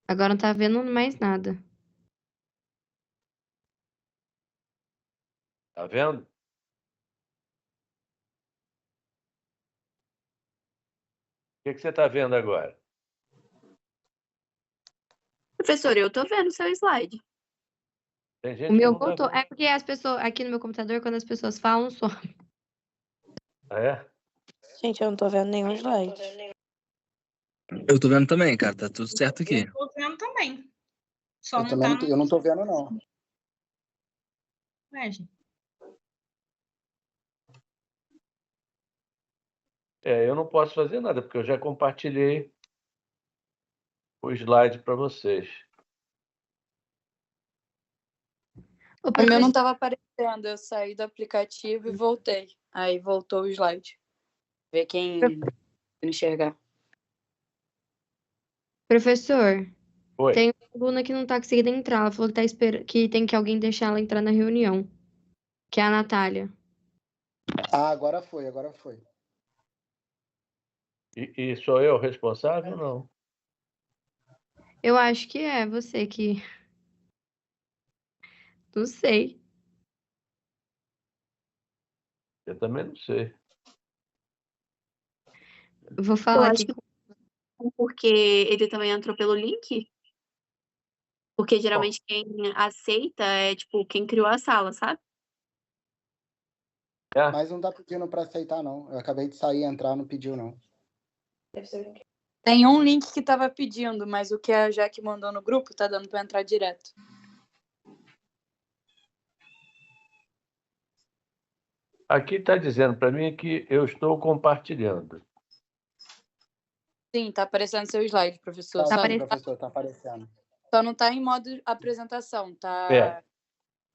Agora não tá vendo mais nada. Tá vendo? O que você está vendo agora? Professor, eu tô vendo o seu slide. Tem O gente que meu não tá voltou. vendo. É porque as pessoas, aqui no meu computador, quando as pessoas falam, some. Ah, é? Gente, eu não tô vendo nenhum slide. Eu tô vendo também, cara. Tá tudo certo aqui. Eu tô vendo também. Só Eu não também tá não tô, eu não tô vendo, não. Ué, gente. Eu não posso fazer nada, porque eu já compartilhei o slide para vocês. Ô, O meu professor, não tava aparecendo, eu saí do aplicativo e voltei. Aí voltou o slide. Ver quem enxergar. professor, Oi. tem uma aluna que não tá conseguindo entrar. Ela falou que, que tem que alguém deixar ela entrar na reunião. Que é a Natália. Ah, agora foi, agora foi. E sou eu responsável? Não. Eu acho que é você que. Não sei. Eu também não sei. Eu vou Eu falar acho aqui. que porque ele também entrou pelo link. Porque geralmente quem aceita é, tipo, quem criou a sala, sabe? Mas não tá pedindo para aceitar, não. Eu acabei de sair e entrar, não pediu, não. Tem um link que tava pedindo, mas o que a Jaque mandou no grupo tá dando pra entrar direto. Aqui está dizendo para mim que eu estou compartilhando. Sim, tá aparecendo seu slide, professor. Tá, Tá sim, aparecendo. professor, tá aparecendo. Só não tá em modo apresentação, tá?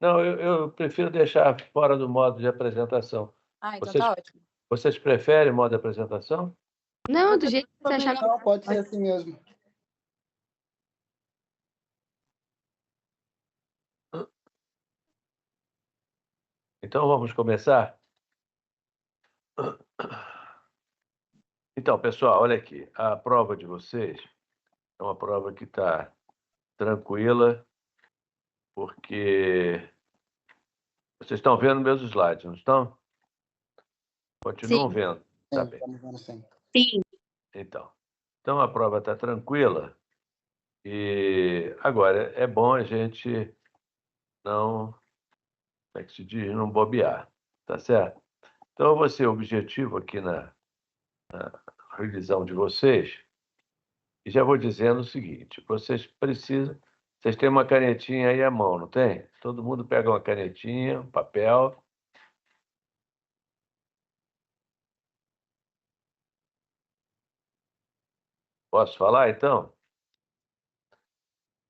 Não, eu prefiro deixar fora do modo de apresentação. Ah, então Vocês, tá ótimo. vocês preferem modo de apresentação? Não, do jeito que você achar. Não, pode ser assim mesmo. Então vamos começar? Então, pessoal, olha aqui. A prova de vocês é uma prova que está tranquila, porque vocês estão vendo meus slides, não estão? Continuam Sim. vendo? Tá Sim, bem. estamos vendo sim. Sim. Então a prova está tranquila. E agora é bom a gente não, como é que se diz, não bobear, tá certo? Então eu vou ser objetivo aqui na revisão de vocês e já vou dizendo o seguinte: vocês têm uma canetinha aí à mão, não tem? Todo mundo pega uma canetinha, um papel. Posso falar então?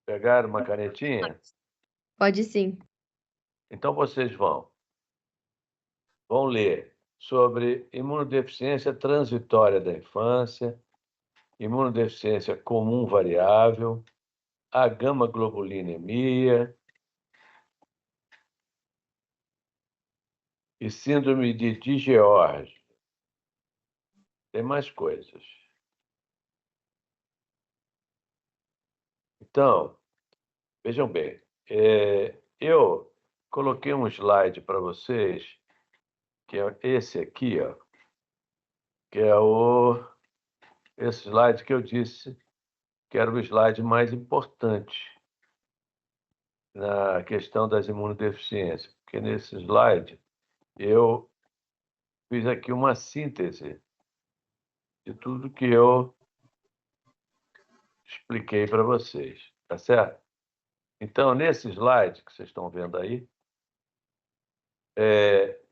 Pegar uma canetinha? Pode sim. Então vocês vão ler sobre imunodeficiência transitória da infância, imunodeficiência comum variável, a gama-globulinemia e síndrome de George. Tem mais coisas. Então, vejam bem, eu coloquei um slide para vocês, que é esse aqui, ó, que é esse slide que eu disse que era o slide mais importante na questão das imunodeficiências, porque nesse slide eu fiz aqui uma síntese de tudo que eu expliquei para vocês, tá certo? Então, nesse slide que vocês estão vendo aí,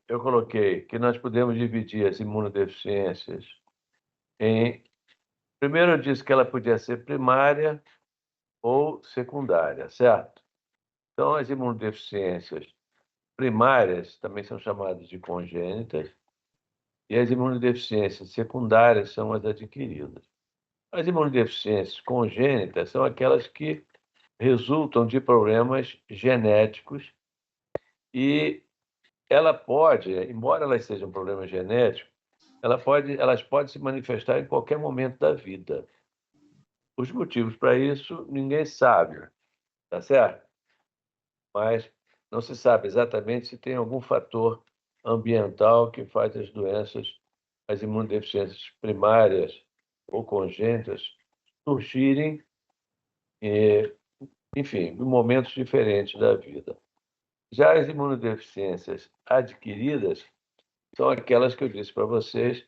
eu coloquei que nós podemos dividir as imunodeficiências em... Primeiro, eu disse que ela podia ser primária ou secundária, certo? Então, as imunodeficiências primárias também são chamadas de congênitas e as imunodeficiências secundárias são as adquiridas. As imunodeficiências congênitas são aquelas que resultam de problemas genéticos e ela pode, embora elas sejam problemas genéticos, elas podem se manifestar em qualquer momento da vida. Os motivos para isso ninguém sabe, tá certo? Mas não se sabe exatamente se tem algum fator ambiental que faz as doenças, as imunodeficiências primárias ou congênitas surgirem, enfim, em momentos diferentes da vida. Já as imunodeficiências adquiridas são aquelas que eu disse para vocês,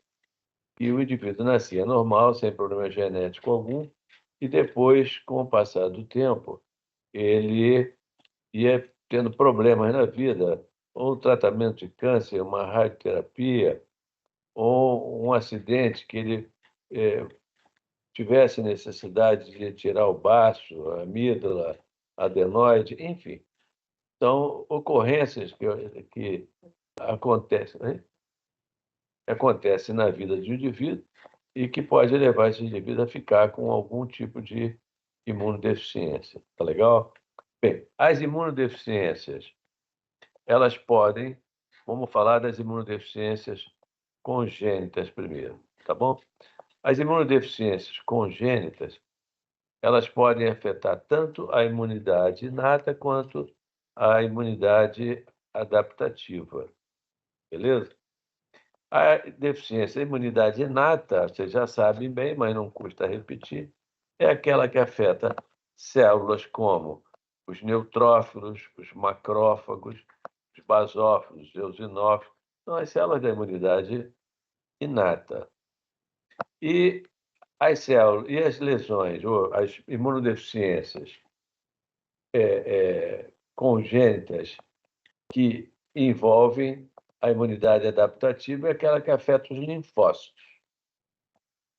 que o indivíduo nascia normal, sem problema genético algum, e depois, com o passar do tempo, ele ia tendo problemas na vida, ou um tratamento de câncer, uma radioterapia, ou um acidente que ele tivesse necessidade de tirar o baço, a amígdala, adenoide, enfim. São ocorrências que acontecem, né? Acontecem na vida de um indivíduo e que pode levar esse indivíduo a ficar com algum tipo de imunodeficiência. Tá legal? Bem, as imunodeficiências, elas podem, vamos falar das imunodeficiências congênitas primeiro, tá bom? As imunodeficiências congênitas, elas podem afetar tanto a imunidade inata quanto a imunidade adaptativa, beleza? A deficiência, a imunidade inata, vocês já sabem bem, mas não custa repetir, é aquela que afeta células como os neutrófilos, os macrófagos, os basófilos, os eosinófilos, são as células da imunidade inata. E as células e as lesões, ou as imunodeficiências congênitas que envolvem a imunidade adaptativa é aquela que afeta os linfócitos.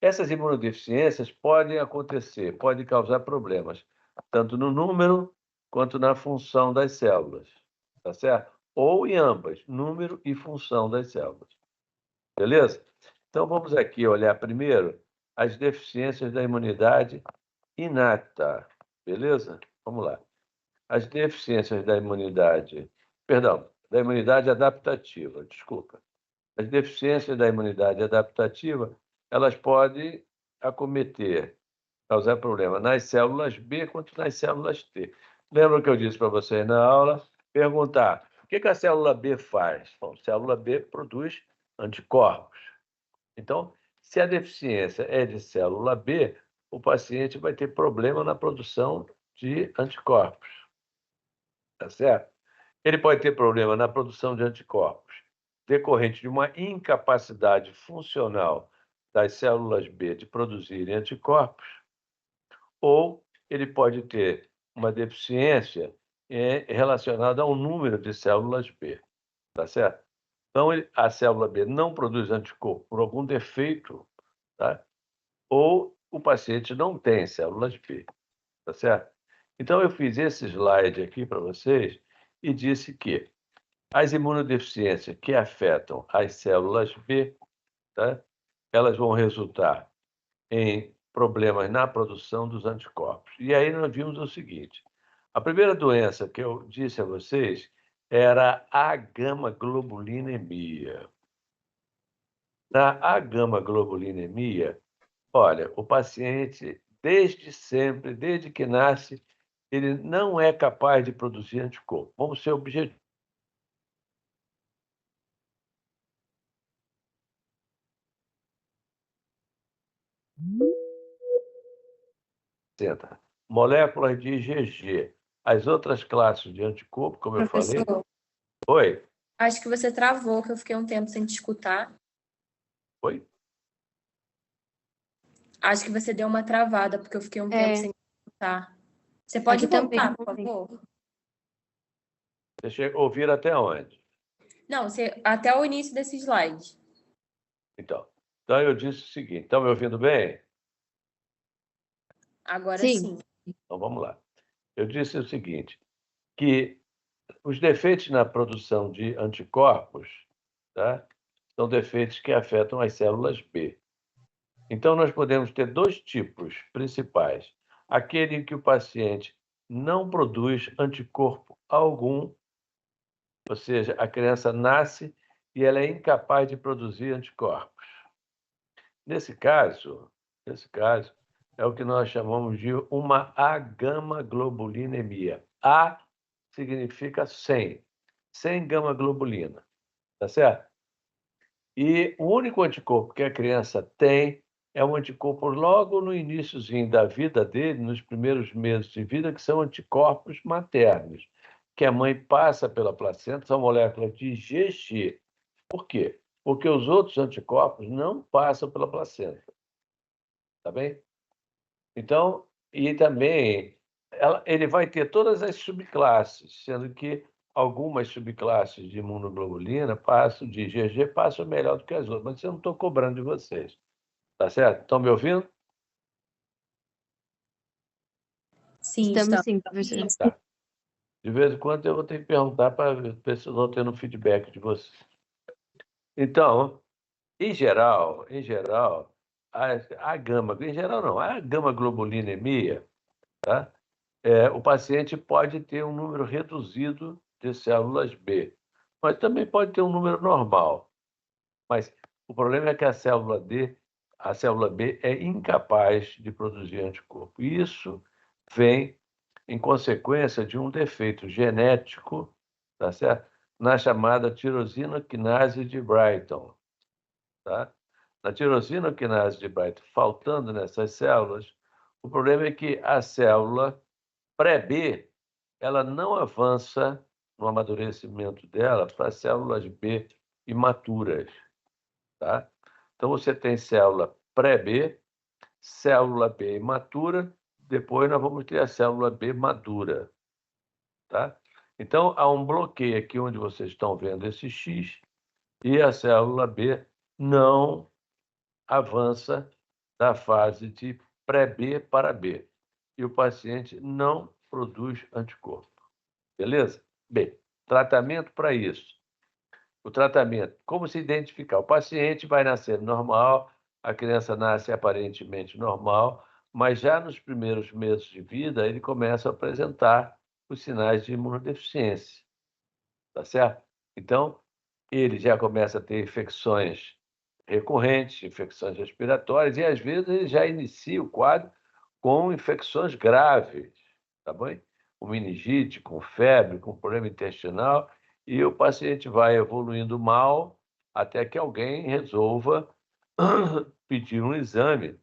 Essas imunodeficiências podem acontecer, podem causar problemas, tanto no número quanto na função das células, tá certo? Ou em ambas, número e função das células. Beleza? Então vamos aqui olhar primeiro as deficiências da imunidade inata, beleza? Vamos lá. As deficiências da imunidade, perdão, da imunidade adaptativa, desculpa. As deficiências da imunidade adaptativa, elas podem acometer, causar problema nas células B quanto nas células T. Lembra que eu disse para vocês na aula? Perguntar, o que a célula B faz? Bom, a célula B produz anticorpos. Então, se a deficiência é de célula B, o paciente vai ter problema na produção de anticorpos. Tá certo? Ele pode ter problema na produção de anticorpos decorrente de uma incapacidade funcional das células B de produzirem anticorpos, ou ele pode ter uma deficiência relacionada ao número de células B, tá certo? Então, a célula B não produz anticorpo por algum defeito, tá? Ou o paciente não tem células B, tá certo? Então, eu fiz esse slide aqui para vocês e disse que as imunodeficiências que afetam as células B, tá? Elas vão resultar em problemas na produção dos anticorpos. E aí nós vimos o seguinte: a primeira doença que eu disse a vocês era a gama-globulinemia. Na gama-globulinemia, olha, o paciente, desde sempre, desde que nasce, ele não é capaz de produzir anticorpo. Vamos ser objetivos. Moléculas de IgG. As outras classes de anticorpo, como eu falei. Professor, Oi? acho que você travou, que eu fiquei um tempo sem te escutar. Oi? Acho que você deu uma travada, porque eu fiquei um tempo sem te escutar. Você pode Aqui também. voltar, por favor? Deixa eu ouvir até onde? Não, até o início desse slide. Então eu disse o seguinte. Estão me ouvindo bem? Agora Sim. sim. Então vamos lá. Eu disse o seguinte, que os defeitos na produção de anticorpos, tá, são defeitos que afetam as células B. Então, nós podemos ter dois tipos principais. Aquele em que o paciente não produz anticorpo algum, ou seja, a criança nasce e ela é incapaz de produzir anticorpos. Nesse caso, é o que nós chamamos de uma agama-globulinemia. A significa 100, 100 gama-globulina, tá certo? E o único anticorpo que a criança tem é um anticorpo logo no iniciozinho da vida dele, nos primeiros meses de vida, que são anticorpos maternos, que a mãe passa pela placenta, são moléculas de GG. Por quê? Porque os outros anticorpos não passam pela placenta. Tá bem? Então, e também ele vai ter todas as subclasses, sendo que algumas subclasses de imunoglobulina passam, de GG, passam melhor do que as outras, mas eu não estou cobrando de vocês. Tá certo? Estão me ouvindo? Sim, Estamos está. sim, professor. Tá. De vez em quando eu vou ter que perguntar para ver se eu estou tendo feedback de vocês. Então, em geral, a gama, em geral não, a gama-globulinemia, tá? O paciente pode ter um número reduzido de células B, mas também pode ter um número normal. Mas o problema é que a célula B é incapaz de produzir anticorpo. Isso vem em consequência de um defeito genético, tá certo? Na chamada tirosina quinase de Brighton. Tá? Na tirosina quinase de Brighton, faltando nessas células, o problema é que a célula pré-B ela não avança no amadurecimento dela para células B imaturas. Tá? Então, você tem célula pré-B, célula B imatura, depois nós vamos ter a célula B madura. Tá? Então, há um bloqueio aqui onde vocês estão vendo esse X e a célula B não avança da fase de pré-B para B. E o paciente não produz anticorpo. Beleza? Bem, tratamento para isso. O tratamento, como se identificar? O paciente vai nascer normal, a criança nasce aparentemente normal, mas já nos primeiros meses de vida ele começa a apresentar os sinais de imunodeficiência, tá certo? Então, ele já começa a ter infecções recorrentes, infecções respiratórias, e às vezes ele já inicia o quadro com infecções graves, tá bom? Com meningite, com febre, com problema intestinal, e o paciente vai evoluindo mal até que alguém resolva pedir um exame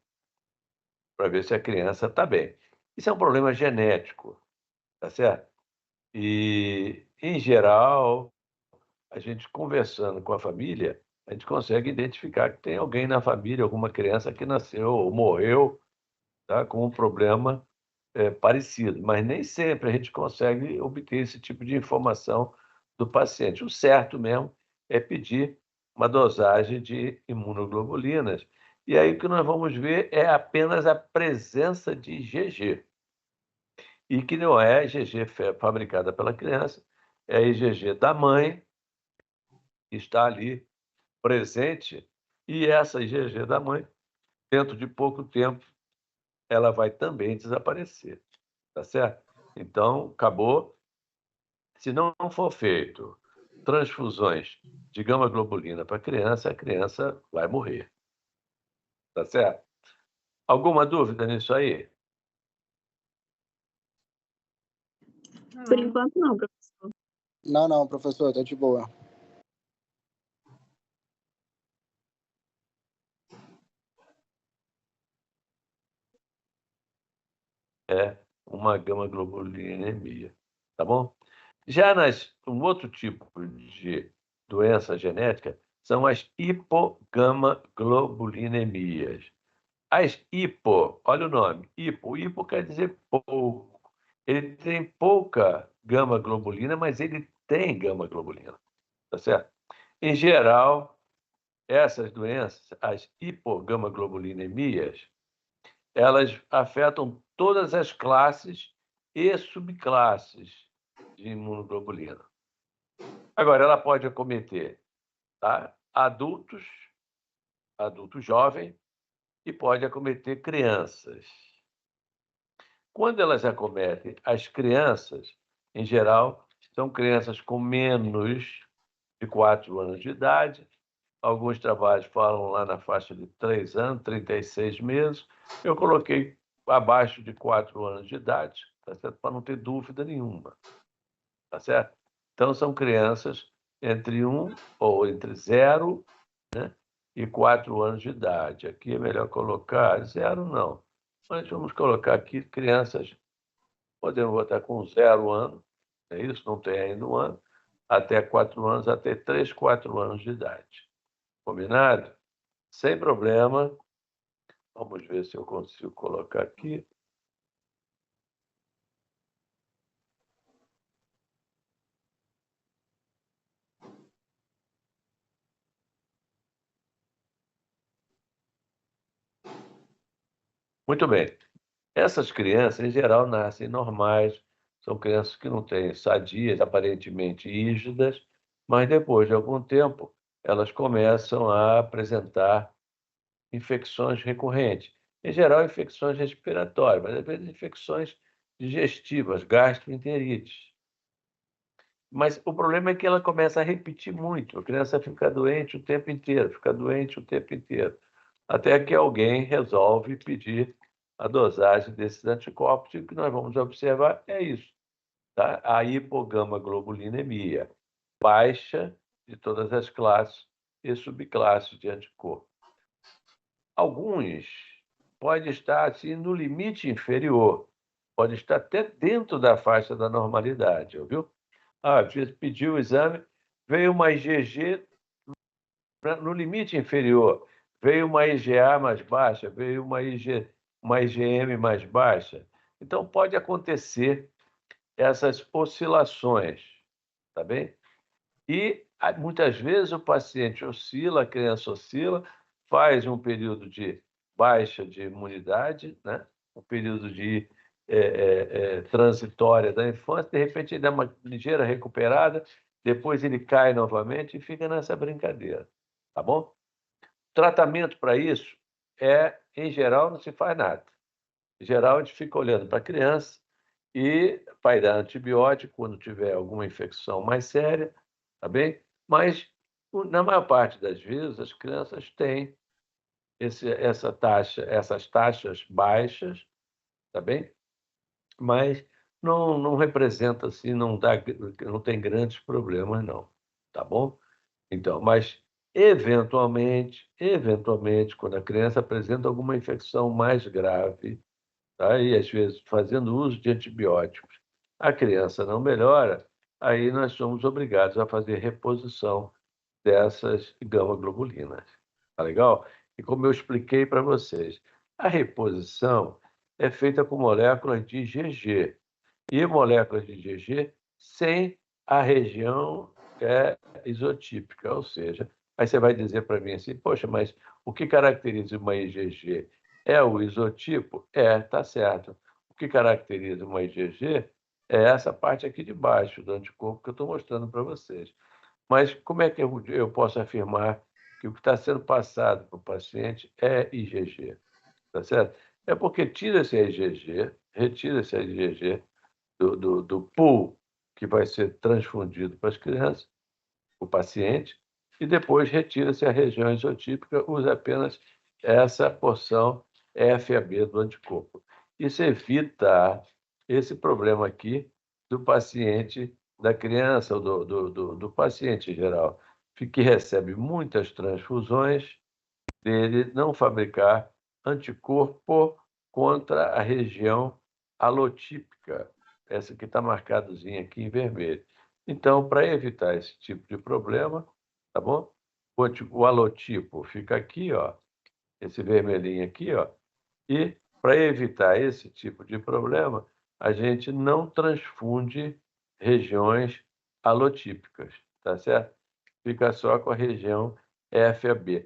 para ver se a criança está bem. Isso é um problema genético, tá certo? E, em geral, a gente conversando com a família, a gente consegue identificar que tem alguém na família, alguma criança que nasceu ou morreu, tá, com um problema parecido, mas nem sempre a gente consegue obter esse tipo de informação do paciente. O certo mesmo é pedir uma dosagem de imunoglobulinas. E aí o que nós vamos ver é apenas a presença de IgG. E que não é IgG fabricada pela criança, é IgG da mãe, que está ali presente, e essa IgG da mãe, dentro de pouco tempo, ela vai também desaparecer, tá certo? Então, acabou. Se não for feito transfusões de gama-globulina para a criança vai morrer, tá certo? Alguma dúvida nisso aí? Por enquanto, não, professor. Não, professor, tá de boa. É uma gama-globulinemia, tá bom? Um outro tipo de doença genética são as hipogama-globulinemias. As hipo, olha o nome, hipo quer dizer pouco. Ele tem pouca gama-globulina, mas ele tem gama-globulina, tá certo? Em geral, essas doenças, as hipogama-globulinemias, elas afetam todas as classes e subclasses de imunoglobulina. Agora, ela pode acometer, tá, adultos jovens, e pode acometer crianças. Quando elas acometem as crianças, em geral, são crianças com menos de 4 anos de idade. Alguns trabalhos falam lá na faixa de 3 anos, 36 meses. Eu coloquei abaixo de 4 anos de idade, tá certo? Para não ter dúvida nenhuma, tá certo? Então, são crianças entre 1 ou entre 0, né, e 4 anos de idade. Aqui é melhor colocar 0, não. Mas vamos colocar aqui crianças, podemos botar com 0 ano, é isso? Não tem ainda 1 ano, até 4 anos, até 3, 4 anos de idade. Combinado? Sem problema. Vamos ver se eu consigo colocar aqui. Muito bem. Essas crianças, em geral, nascem normais, são crianças que não têm sadias, aparentemente rígidas, mas depois de algum tempo, elas começam a apresentar infecções recorrentes. Em geral, infecções respiratórias, mas às vezes infecções digestivas, gastroenterites. Mas o problema é que ela começa a repetir muito. A criança fica doente o tempo inteiro, fica doente o tempo inteiro. Até que alguém resolve pedir a dosagem desses anticorpos, e o que nós vamos observar é isso, tá? A hipogamaglobulinemia, baixa de todas as classes e subclasses de anticorpo. Alguns podem estar assim, no limite inferior, pode estar até dentro da faixa da normalidade, ouviu? Pediu o exame, veio uma IgG no limite inferior, veio uma IgA mais baixa, veio uma IgM mais baixa. Então, pode acontecer essas oscilações, tá bem? E, muitas vezes, o paciente oscila, a criança oscila, faz um período de baixa de imunidade, né? Um período de transitória da infância, de repente ele dá uma ligeira recuperada, depois ele cai novamente e fica nessa brincadeira, tá bom? Tratamento para isso em geral, não se faz nada. Em geral, a gente fica olhando para a criança e vai dar antibiótico quando tiver alguma infecção mais séria, tá bem? Mas, na maior parte das vezes, as crianças têm essas taxas baixas, tá bem? Mas não representa assim, não tem grandes problemas, não, tá bom? Então, mas eventualmente, quando a criança apresenta alguma infecção mais grave, tá? E às vezes fazendo uso de antibióticos, a criança não melhora, aí nós somos obrigados a fazer reposição dessas gama-globulinas. Tá legal? E como eu expliquei para vocês, a reposição é feita com moléculas de IgG. E moléculas de IgG sem a região isotípica, ou seja, aí você vai dizer para mim assim, poxa, mas o que caracteriza uma IgG? É o isotipo? Tá certo. O que caracteriza uma IgG é essa parte aqui de baixo do anticorpo que eu estou mostrando para vocês. Mas como é que eu posso afirmar que o que está sendo passado para o paciente é IgG? Tá certo? É porque tira-se a IgG, retira-se a IgG do pool que vai ser transfundido para as crianças, o paciente, e depois retira-se a região isotípica, usa apenas essa porção FAB do anticorpo. Isso evita esse problema aqui do paciente, da criança ou do paciente em geral, que recebe muitas transfusões, dele não fabricar anticorpo contra a região alotípica, essa que está marcadozinha aqui em vermelho. Então, para evitar esse tipo de problema, tá bom? O alotipo fica aqui, ó, esse vermelhinho aqui, ó, e para evitar esse tipo de problema, a gente não transfunde regiões alotípicas, tá certo? Fica só com a região FAB.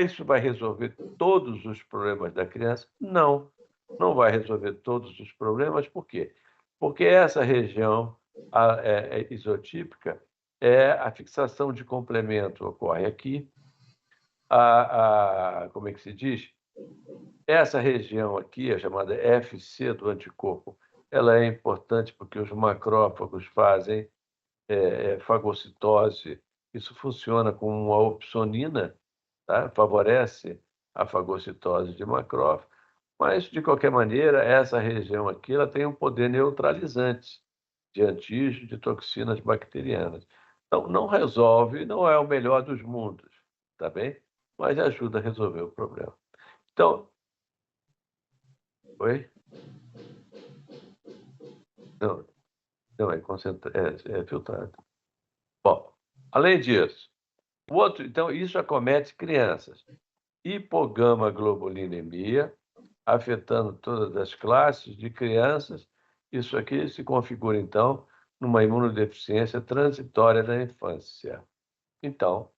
Isso vai resolver todos os problemas da criança? Não, não vai resolver todos os problemas. Por quê? Porque essa região isotípica, a fixação de complemento ocorre aqui. Como é que se diz? Essa região aqui, a chamada FC do anticorpo, ela é importante porque os macrófagos fazem fagocitose. Isso funciona como uma opsonina, tá? Favorece a fagocitose de macrófago. Mas, de qualquer maneira, essa região aqui ela tem um poder neutralizante de antígenos, de toxinas bacterianas. Então, não resolve, não é o melhor dos mundos, tá bem? Mas ajuda a resolver o problema. Então, oi? Não, é filtrado. Bom, além disso, então, isso acomete crianças. Hipogama-globulinemia, afetando todas as classes de crianças. Isso aqui se configura, então, numa imunodeficiência transitória da infância. Então,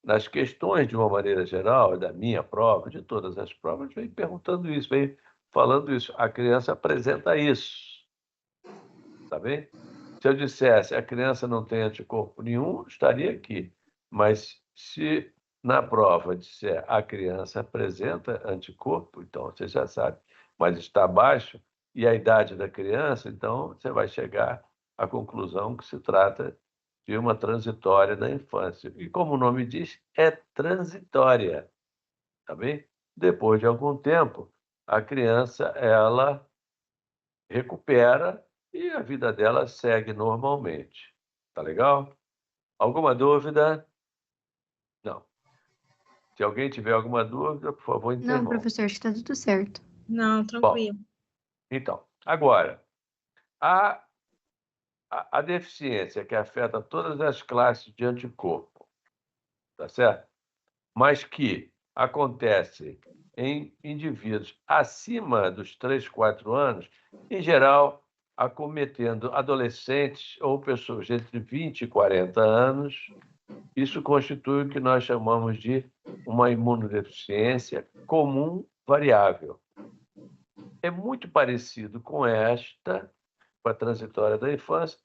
nas questões, de uma maneira geral, da minha prova, de todas as provas, vem perguntando isso, vem falando isso. A criança apresenta isso. Tá bem? Se eu dissesse a criança não tem anticorpo nenhum, estaria aqui. Mas se na prova disser a criança apresenta anticorpo, então você já sabe, mas está baixo, e a idade da criança, então você vai chegar à conclusão que se trata de uma transitória da infância. E como o nome diz, é transitória, tá bem? Depois de algum tempo, a criança ela recupera e a vida dela segue normalmente. Tá legal? Alguma dúvida? Não. Se alguém tiver alguma dúvida, por favor, Não, interrompa. professor, acho que tá tudo certo. Não, tranquilo. Então, agora, a deficiência que afeta todas as classes de anticorpo, tá certo? Mas que acontece em indivíduos acima dos 3, 4 anos, em geral, acometendo adolescentes ou pessoas entre 20 e 40 anos, isso constitui o que nós chamamos de uma imunodeficiência comum variável. É muito parecido com esta, com a transitória da infância,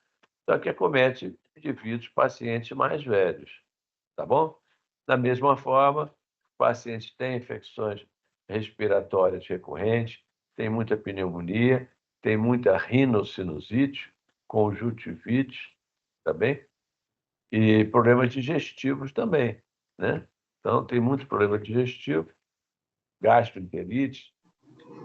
só que acomete indivíduos, pacientes mais velhos, tá bom? Da mesma forma, o paciente tem infecções respiratórias recorrentes, tem muita pneumonia, tem muita rinocinusite, conjuntivite, tá bem? E problemas digestivos também, né? Então, tem muitos problemas digestivos, gastroenterite,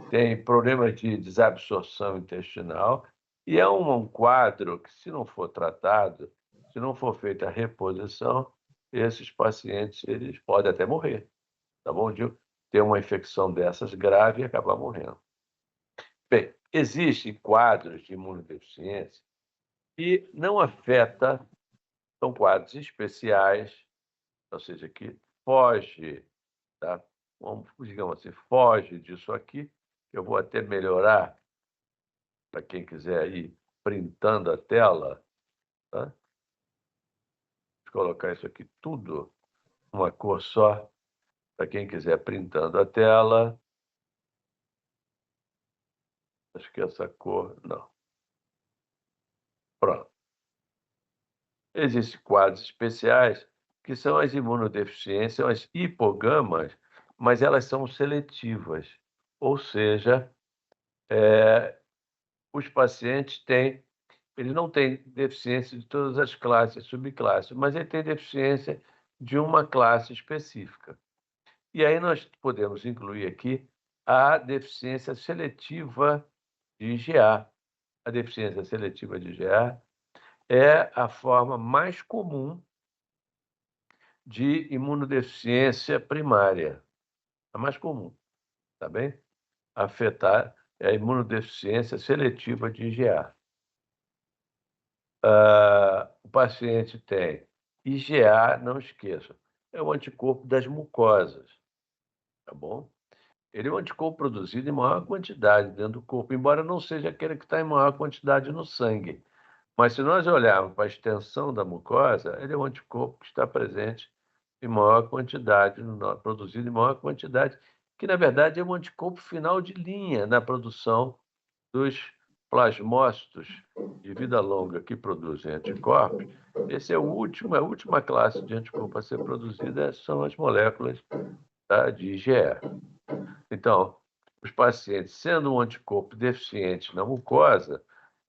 tem problemas de desabsorção intestinal, e é um quadro que, se não for tratado, se não for feita a reposição, esses pacientes eles podem até morrer, tá bom? De ter uma infecção dessas grave e acabar morrendo. Bem, existem quadros de imunodeficiência que não afeta, são quadros especiais, ou seja, que foge, tá? Digamos assim, foge disso aqui. Eu vou até melhorar para quem quiser ir printando a tela, tá? Vou colocar isso aqui tudo uma cor só, para quem quiser printando a tela. Acho que essa cor, não. Pronto. Existem quadros especiais que são as imunodeficiências, são as hipogamas, mas elas são seletivas, ou seja, os pacientes eles não têm deficiência de todas as classes, subclasses, mas ele tem deficiência de uma classe específica. E aí nós podemos incluir aqui a deficiência seletiva de IgA. A deficiência seletiva de IgA é a forma mais comum de imunodeficiência primária. A mais comum, tá bem? Afetar é a imunodeficiência seletiva de IgA. O paciente tem IgA, não esqueça, é o anticorpo das mucosas, tá bom? Ele é um anticorpo produzido em maior quantidade dentro do corpo, embora não seja aquele que está em maior quantidade no sangue. Mas se nós olharmos para a extensão da mucosa, ele é um anticorpo que está presente em maior quantidade, produzido em maior quantidade, que na verdade é um anticorpo final de linha na produção dos plasmócitos de vida longa que produzem anticorpos. Esse é a última classe de anticorpo a ser produzida, são as moléculas, tá, de IgE. Então, os pacientes, sendo um anticorpo deficiente na mucosa,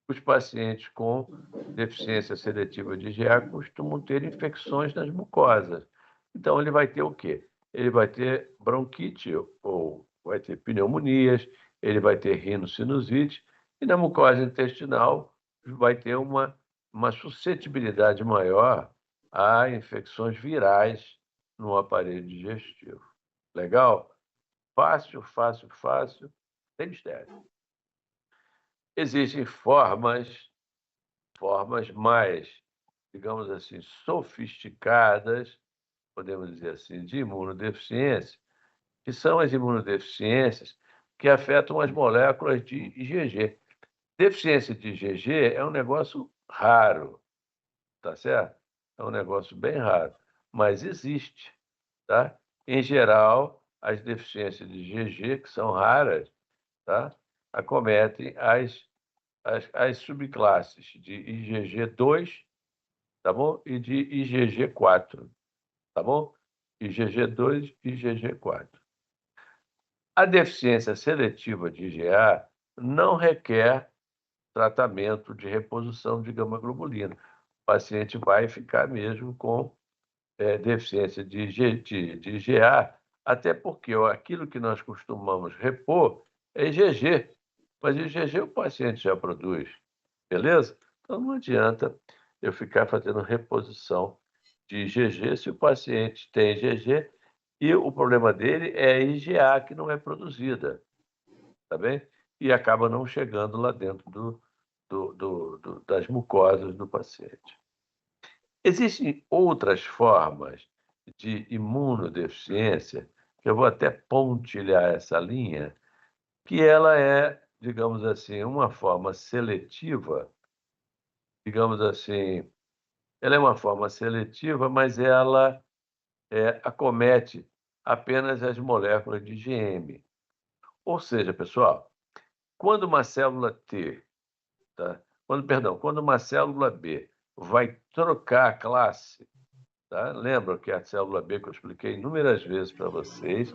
os pacientes com deficiência seletiva de IgA costumam ter infecções nas mucosas. Então, ele vai ter o quê? Ele vai ter bronquite ou vai ter pneumonias, ele vai ter rinocinusite, e na mucosa intestinal vai ter uma suscetibilidade maior a infecções virais no aparelho digestivo. Legal? Fácil, fácil, fácil, sem mistério. Existem formas mais, digamos assim, sofisticadas, podemos dizer assim, de imunodeficiência, que são as imunodeficiências que afetam as moléculas de IgG. Deficiência de IgG é um negócio raro, tá certo? É um negócio bem raro, mas existe, tá? Em geral, as deficiências de IgG, que são raras, tá? Acometem as subclasses de IgG2, tá bom? E de IgG4, tá bom? IgG2 e IgG4. A deficiência seletiva de IgA não requer tratamento de reposição de gama-globulina. O paciente vai ficar mesmo com deficiência de IgA, até porque aquilo que nós costumamos repor é IgG, mas IgG o paciente já produz, beleza? Então não adianta eu ficar fazendo reposição de IgG se o paciente tem IgG e o problema dele é a IgA que não é produzida, tá bem? E acaba não chegando lá dentro das mucosas do paciente. Existem outras formas de imunodeficiência, que eu vou até pontilhar essa linha, que ela é, digamos assim, uma forma seletiva, digamos assim, ela é uma forma seletiva, mas ela acomete apenas as moléculas de IgM. Ou seja, pessoal, quando uma célula T, tá? Quando uma célula B vai trocar a classe, tá? Lembra que a célula B, que eu expliquei inúmeras vezes para vocês,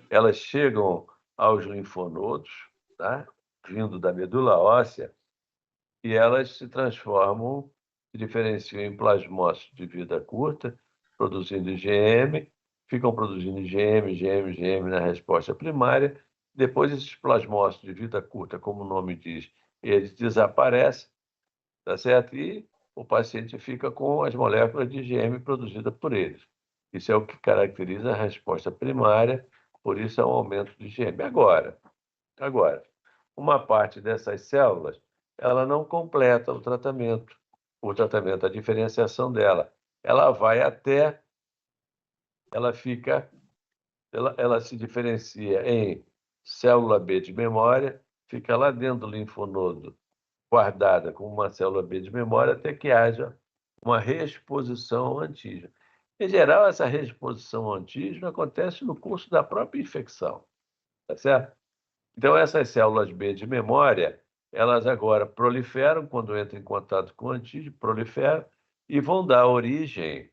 elas chegam aos linfonodos, tá? Vindo da medula óssea, e elas se transformam, se diferenciam em plasmócitos de vida curta, produzindo IgM, ficam produzindo IgM na resposta primária. Depois, esses plasmócitos de vida curta, como o nome diz, eles desaparecem, tá certo? E o paciente fica com as moléculas de IgM produzidas por eles. Isso é o que caracteriza a resposta primária, por isso é um aumento de IgM. Agora, uma parte dessas células, ela não completa o tratamento, a diferenciação dela. Ela vai até, ela se diferencia em célula B de memória, fica lá dentro do linfonodo, guardada como uma célula B de memória, até que haja uma reexposição ao antígeno. Em geral, essa reexposição ao antígeno acontece no curso da própria infecção, tá certo? Então, essas células B de memória, elas agora proliferam quando entram em contato com o antígeno, proliferam e vão dar origem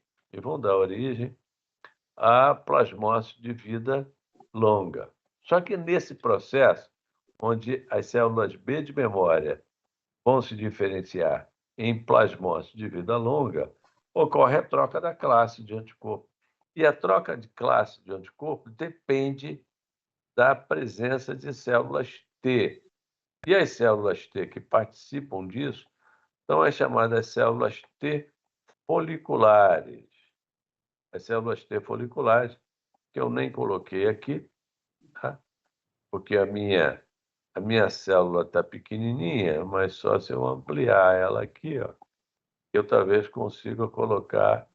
a plasmócito de vida longa. Só que nesse processo, onde as células B de memória vão se diferenciar em plasmócito de vida longa, ocorre a troca da classe de anticorpo. E a troca de classe de anticorpo depende da presença de células T. E as células T que participam disso são as chamadas células T foliculares. As células T foliculares, que eu nem coloquei aqui, tá? Porque a minha célula está pequenininha, mas só se eu ampliar ela aqui, ó, eu talvez consiga colocar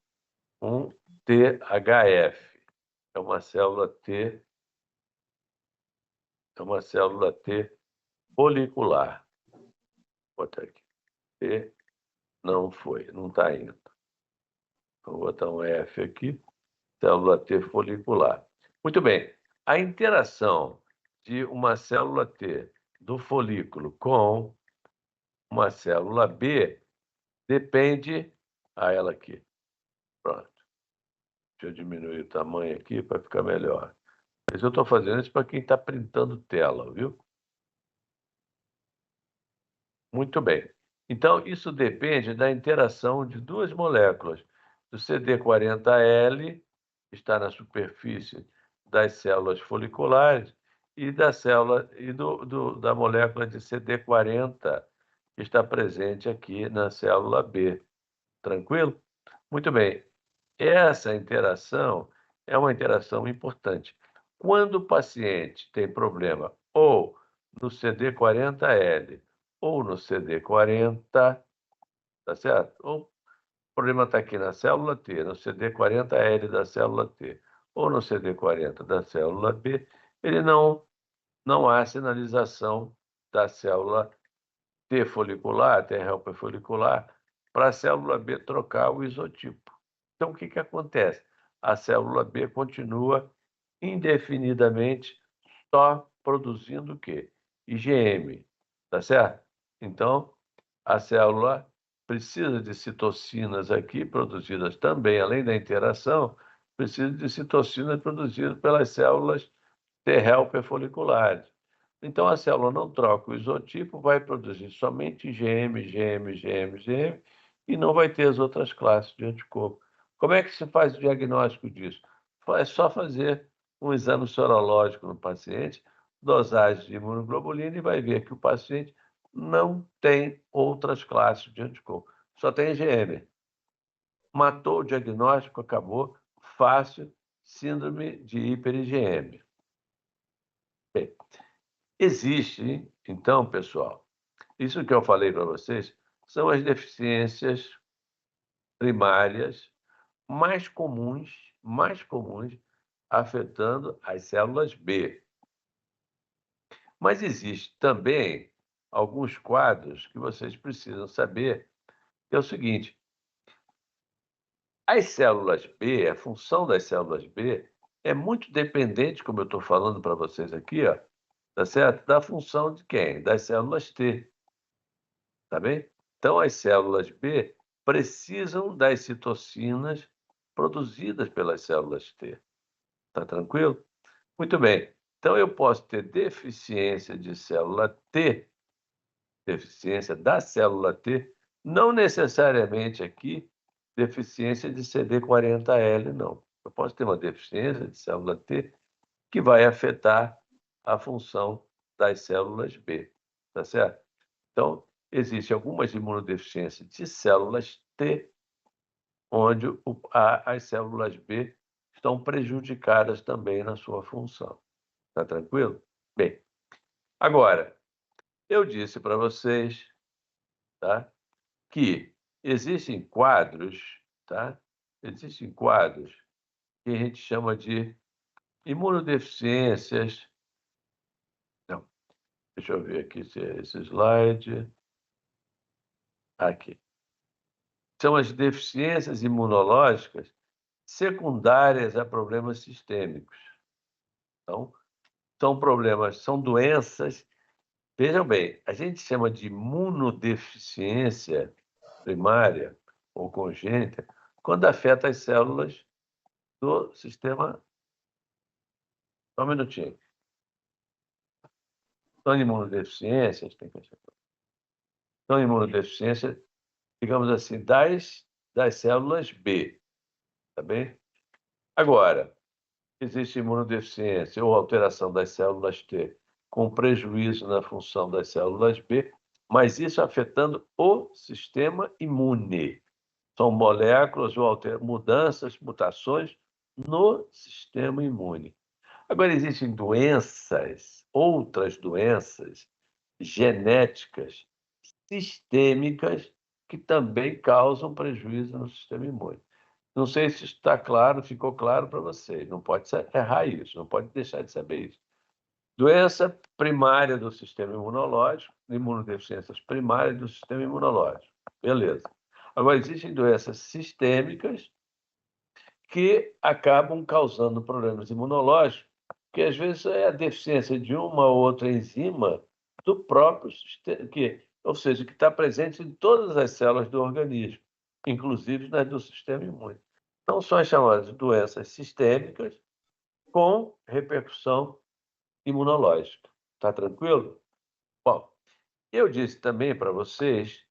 um THF. É uma célula T folicular. Vou botar aqui. T não foi, não está indo. Vou botar um F aqui, célula T folicular. Muito bem. A interação de uma célula T do folículo com uma célula B depende ela aqui. Pronto. Deixa eu diminuir o tamanho aqui para ficar melhor. Mas eu estou fazendo isso para quem está printando tela, viu? Muito bem. Então, isso depende da interação de duas moléculas. O CD40L está na superfície das células foliculares e da célula e da molécula de CD40 que está presente aqui na célula B. Tranquilo? Muito bem. Essa interação é uma interação importante. Quando o paciente tem problema ou no CD40L ou no CD40, tá certo? Ou o problema está aqui na célula T, no CD40L da célula T, ou no CD40 da célula B, ele não há sinalização da célula T folicular, T helper folicular, para a célula B trocar o isotipo. Então, o que acontece? A célula B continua indefinidamente só produzindo o quê? IgM, tá certo? Então, a célula precisa de citocinas aqui, produzidas também, além da interação, precisa de citocinas produzidas pelas células T helper foliculares. Então, a célula não troca o isotipo, vai produzir somente IgM, IgM, IgM, IgM, e não vai ter as outras classes de anticorpo. Como é que se faz o diagnóstico disso? É só fazer um exame sorológico no paciente, dosagem de imunoglobulina, e vai ver que o paciente não tem outras classes de anticorpo, só tem IgM. Matou o diagnóstico, acabou, fácil, síndrome de hiper-IgM. Bem, existe, então, pessoal, isso que eu falei para vocês são as deficiências primárias mais comuns, afetando as células B. Mas existe também alguns quadros que vocês precisam saber, que é o seguinte: as células B, a função das células B é muito dependente, como eu estou falando para vocês aqui, ó, tá certo? Da função de quem? Das células T. Tá bem? Então, as células B precisam das citocinas produzidas pelas células T. Tá tranquilo? Muito bem. Então, eu posso ter deficiência de célula T, deficiência da célula T, não necessariamente aqui deficiência de CD40L, não. Eu posso ter uma deficiência de célula T que vai afetar a função das células B, tá certo? Então, existem algumas imunodeficiências de células T, onde as células B estão prejudicadas também na sua função. Tá tranquilo? Bem, agora, eu disse para vocês, tá, que existem quadros, tá? Existem quadros que a gente chama de imunodeficiências. Não, deixa eu ver aqui se é esse slide. Aqui. São as deficiências imunológicas secundárias a problemas sistêmicos. Então, são problemas, são doenças. Vejam bem, a gente chama de imunodeficiência primária ou congênita quando afeta as células do sistema. Só um minutinho. São imunodeficiências, são imunodeficiências, digamos assim, das células B, tá bem? Agora, existe imunodeficiência ou alteração das células T com prejuízo na função das células B, mas isso afetando o sistema imune. São moléculas ou mudanças, mutações no sistema imune. Agora, existem doenças, outras doenças genéticas sistêmicas que também causam prejuízo no sistema imune. Não sei se está claro, ficou claro para vocês. Não pode errar isso, não pode deixar de saber isso. Doença primária do sistema imunológico, imunodeficiências primárias do sistema imunológico. Beleza. Agora, existem doenças sistêmicas que acabam causando problemas imunológicos, que às vezes é a deficiência de uma ou outra enzima do próprio sistema, ou seja, que está presente em todas as células do organismo, inclusive nas do sistema imune. Então, são as chamadas doenças sistêmicas com repercussão imunológica. Está tranquilo? Bom, eu disse também para vocês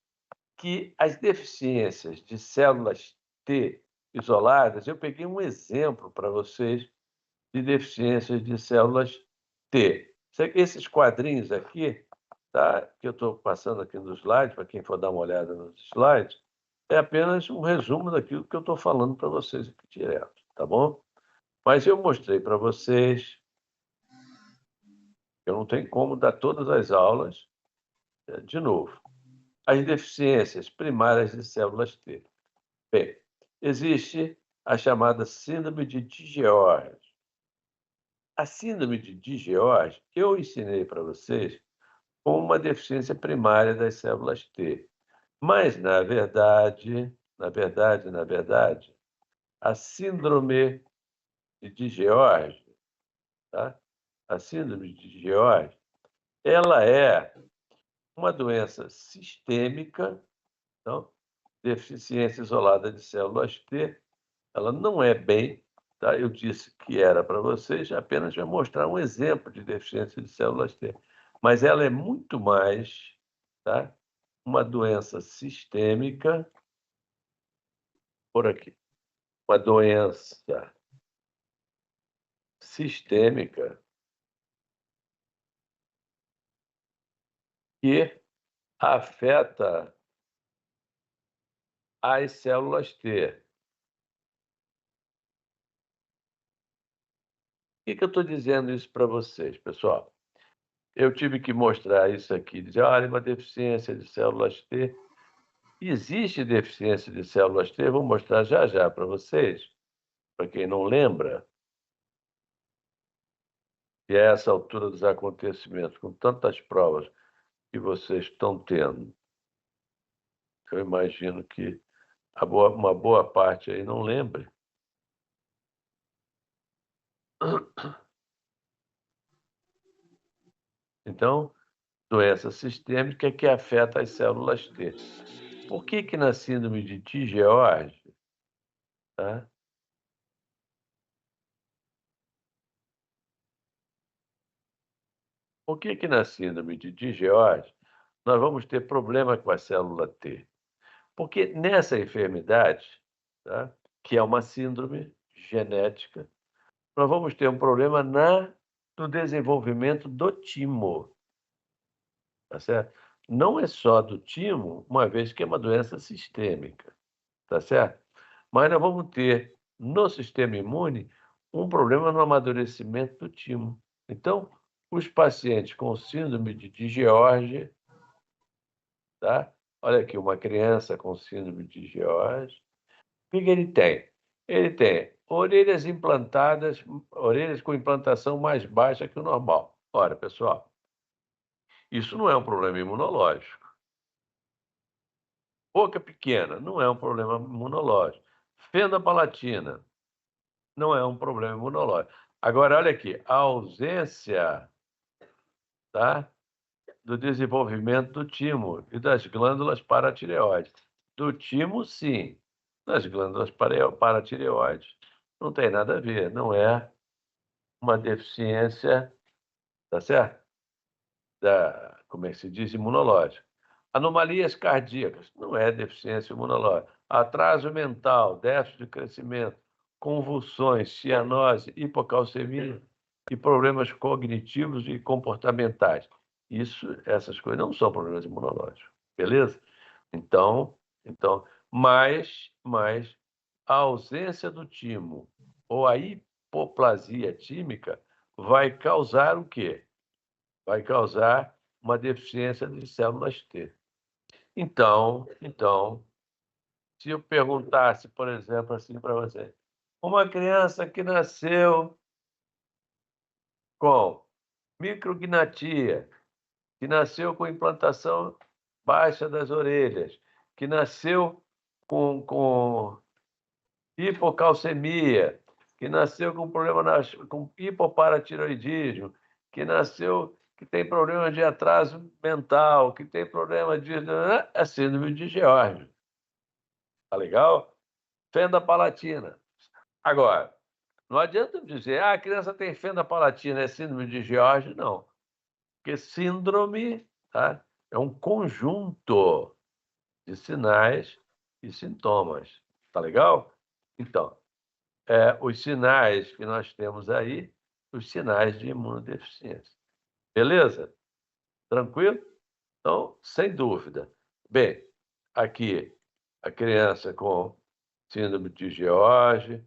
que as deficiências de células T isoladas, eu peguei um exemplo para vocês de deficiências de células T. Esses quadrinhos aqui, tá? Que eu estou passando aqui nos slides, para quem for dar uma olhada nos slides, é apenas um resumo daquilo que eu estou falando para vocês aqui direto, tá bom? Mas eu mostrei para vocês, eu não tenho como dar todas as aulas de novo. As deficiências primárias de células T. Bem, existe a chamada síndrome de Digeorge. A síndrome de Digeorge, eu ensinei para vocês como uma deficiência primária das células T. Mas, na verdade, a síndrome de Digeorge, tá? A síndrome de Digeorge, ela é uma doença sistêmica, então, deficiência isolada de células T, ela não é bem, tá? Eu disse que era para vocês apenas para mostrar um exemplo de deficiência de células T, mas ela é muito mais, tá? Uma doença sistêmica, por aqui, uma doença sistêmica que afeta as células T. Por que eu estou dizendo isso para vocês, pessoal? Eu tive que mostrar isso aqui, dizer, olha, uma deficiência de células T. Existe deficiência de células T, vou mostrar já já para vocês, para quem não lembra, que é essa altura dos acontecimentos, com tantas provas que vocês estão tendo. Eu imagino que uma boa parte aí não lembre. Então, doença sistêmica que afeta as células T. Por que na síndrome de Digeorge, tá? Por que na síndrome de Digeorge nós vamos ter problema com a célula T? Porque nessa enfermidade, tá? Que é uma síndrome genética, nós vamos ter um problema no desenvolvimento do timo. Tá certo? Não é só do timo, uma vez que é uma doença sistêmica, tá certo? Mas nós vamos ter no sistema imune um problema no amadurecimento do timo. Então, os pacientes com síndrome de Digeorge, tá? Olha aqui, uma criança com síndrome de Digeorge, o que ele tem? Ele tem orelhas implantadas, orelhas com implantação mais baixa que o normal. Ora, pessoal, isso não é um problema imunológico. Boca pequena não é um problema imunológico. Fenda palatina não é um problema imunológico. Agora, olha aqui, a ausência, tá, do desenvolvimento do timo e das glândulas paratireoides. Do timo, sim. Das glândulas paratireoides, não tem nada a ver. Não é uma deficiência, tá certo? Como é que se diz, imunológica. Anomalias cardíacas, não é deficiência imunológica. Atraso mental, déficit de crescimento, convulsões, cianose, hipocalcemia e problemas cognitivos e comportamentais. Essas coisas não são problemas imunológicos, beleza? Então, mas a ausência do timo ou a hipoplasia tímica vai causar o quê? Vai causar uma deficiência de células T. Então, se eu perguntasse, por exemplo, assim para você, uma criança que nasceu com micrognatia, que nasceu com implantação baixa das orelhas, que nasceu com hipocalcemia, que nasceu com problema com hipoparatiroidismo, que nasceu que tem problema de atraso mental, que tem problema de síndrome de Digeorge. Tá legal? Fenda palatina. Agora, não adianta dizer, a criança tem fenda palatina, é síndrome de Digeorge, não. Porque síndrome, tá, é um conjunto de sinais e sintomas. Tá legal? Então, os sinais que nós temos aí, os sinais de imunodeficiência. Beleza? Tranquilo? Então, sem dúvida. Bem, aqui a criança com síndrome de George,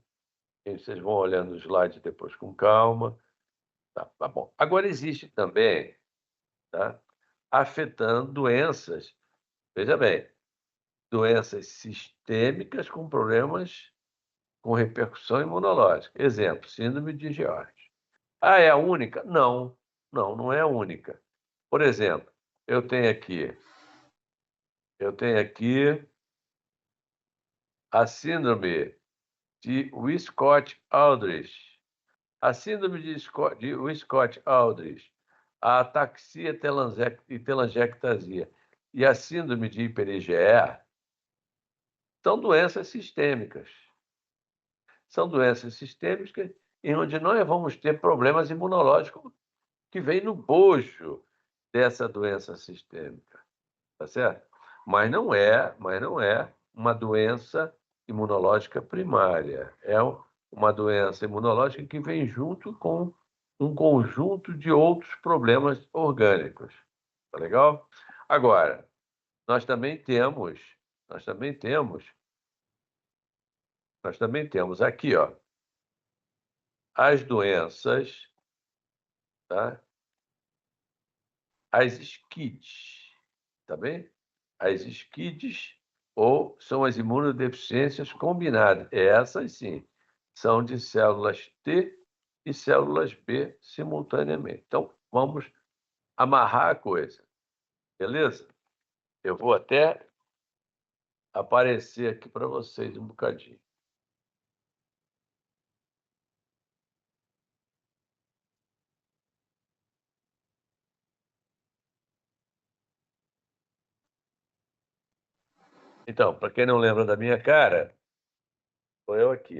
e vocês vão olhando os slides depois com calma. Tá bom. Agora existe também, tá, afetando doenças, veja bem, doenças sistêmicas com problemas com repercussão imunológica. Exemplo, síndrome de George. Ah, é a única? Não, não é a única. Por exemplo, eu tenho aqui a síndrome de Wiskott-Aldrich. A síndrome de Wiskott-Aldrich, a ataxia e telangiectasia e a síndrome de Hiper-IgE são doenças sistêmicas. São doenças sistêmicas em onde nós vamos ter problemas imunológicos que vêm no bojo dessa doença sistêmica, tá certo? Mas não é uma doença imunológica primária. É uma doença imunológica que vem junto com um conjunto de outros problemas orgânicos. Tá legal? Agora, nós também temos aqui, ó, as doenças, tá? As SCIDs, tá bem? As SCIDs ou são as imunodeficiências combinadas. Essas, sim, são de células T e células B simultaneamente. Então, vamos amarrar a coisa, beleza? Eu vou até aparecer aqui para vocês um bocadinho. Então, para quem não lembra da minha cara, sou eu aqui.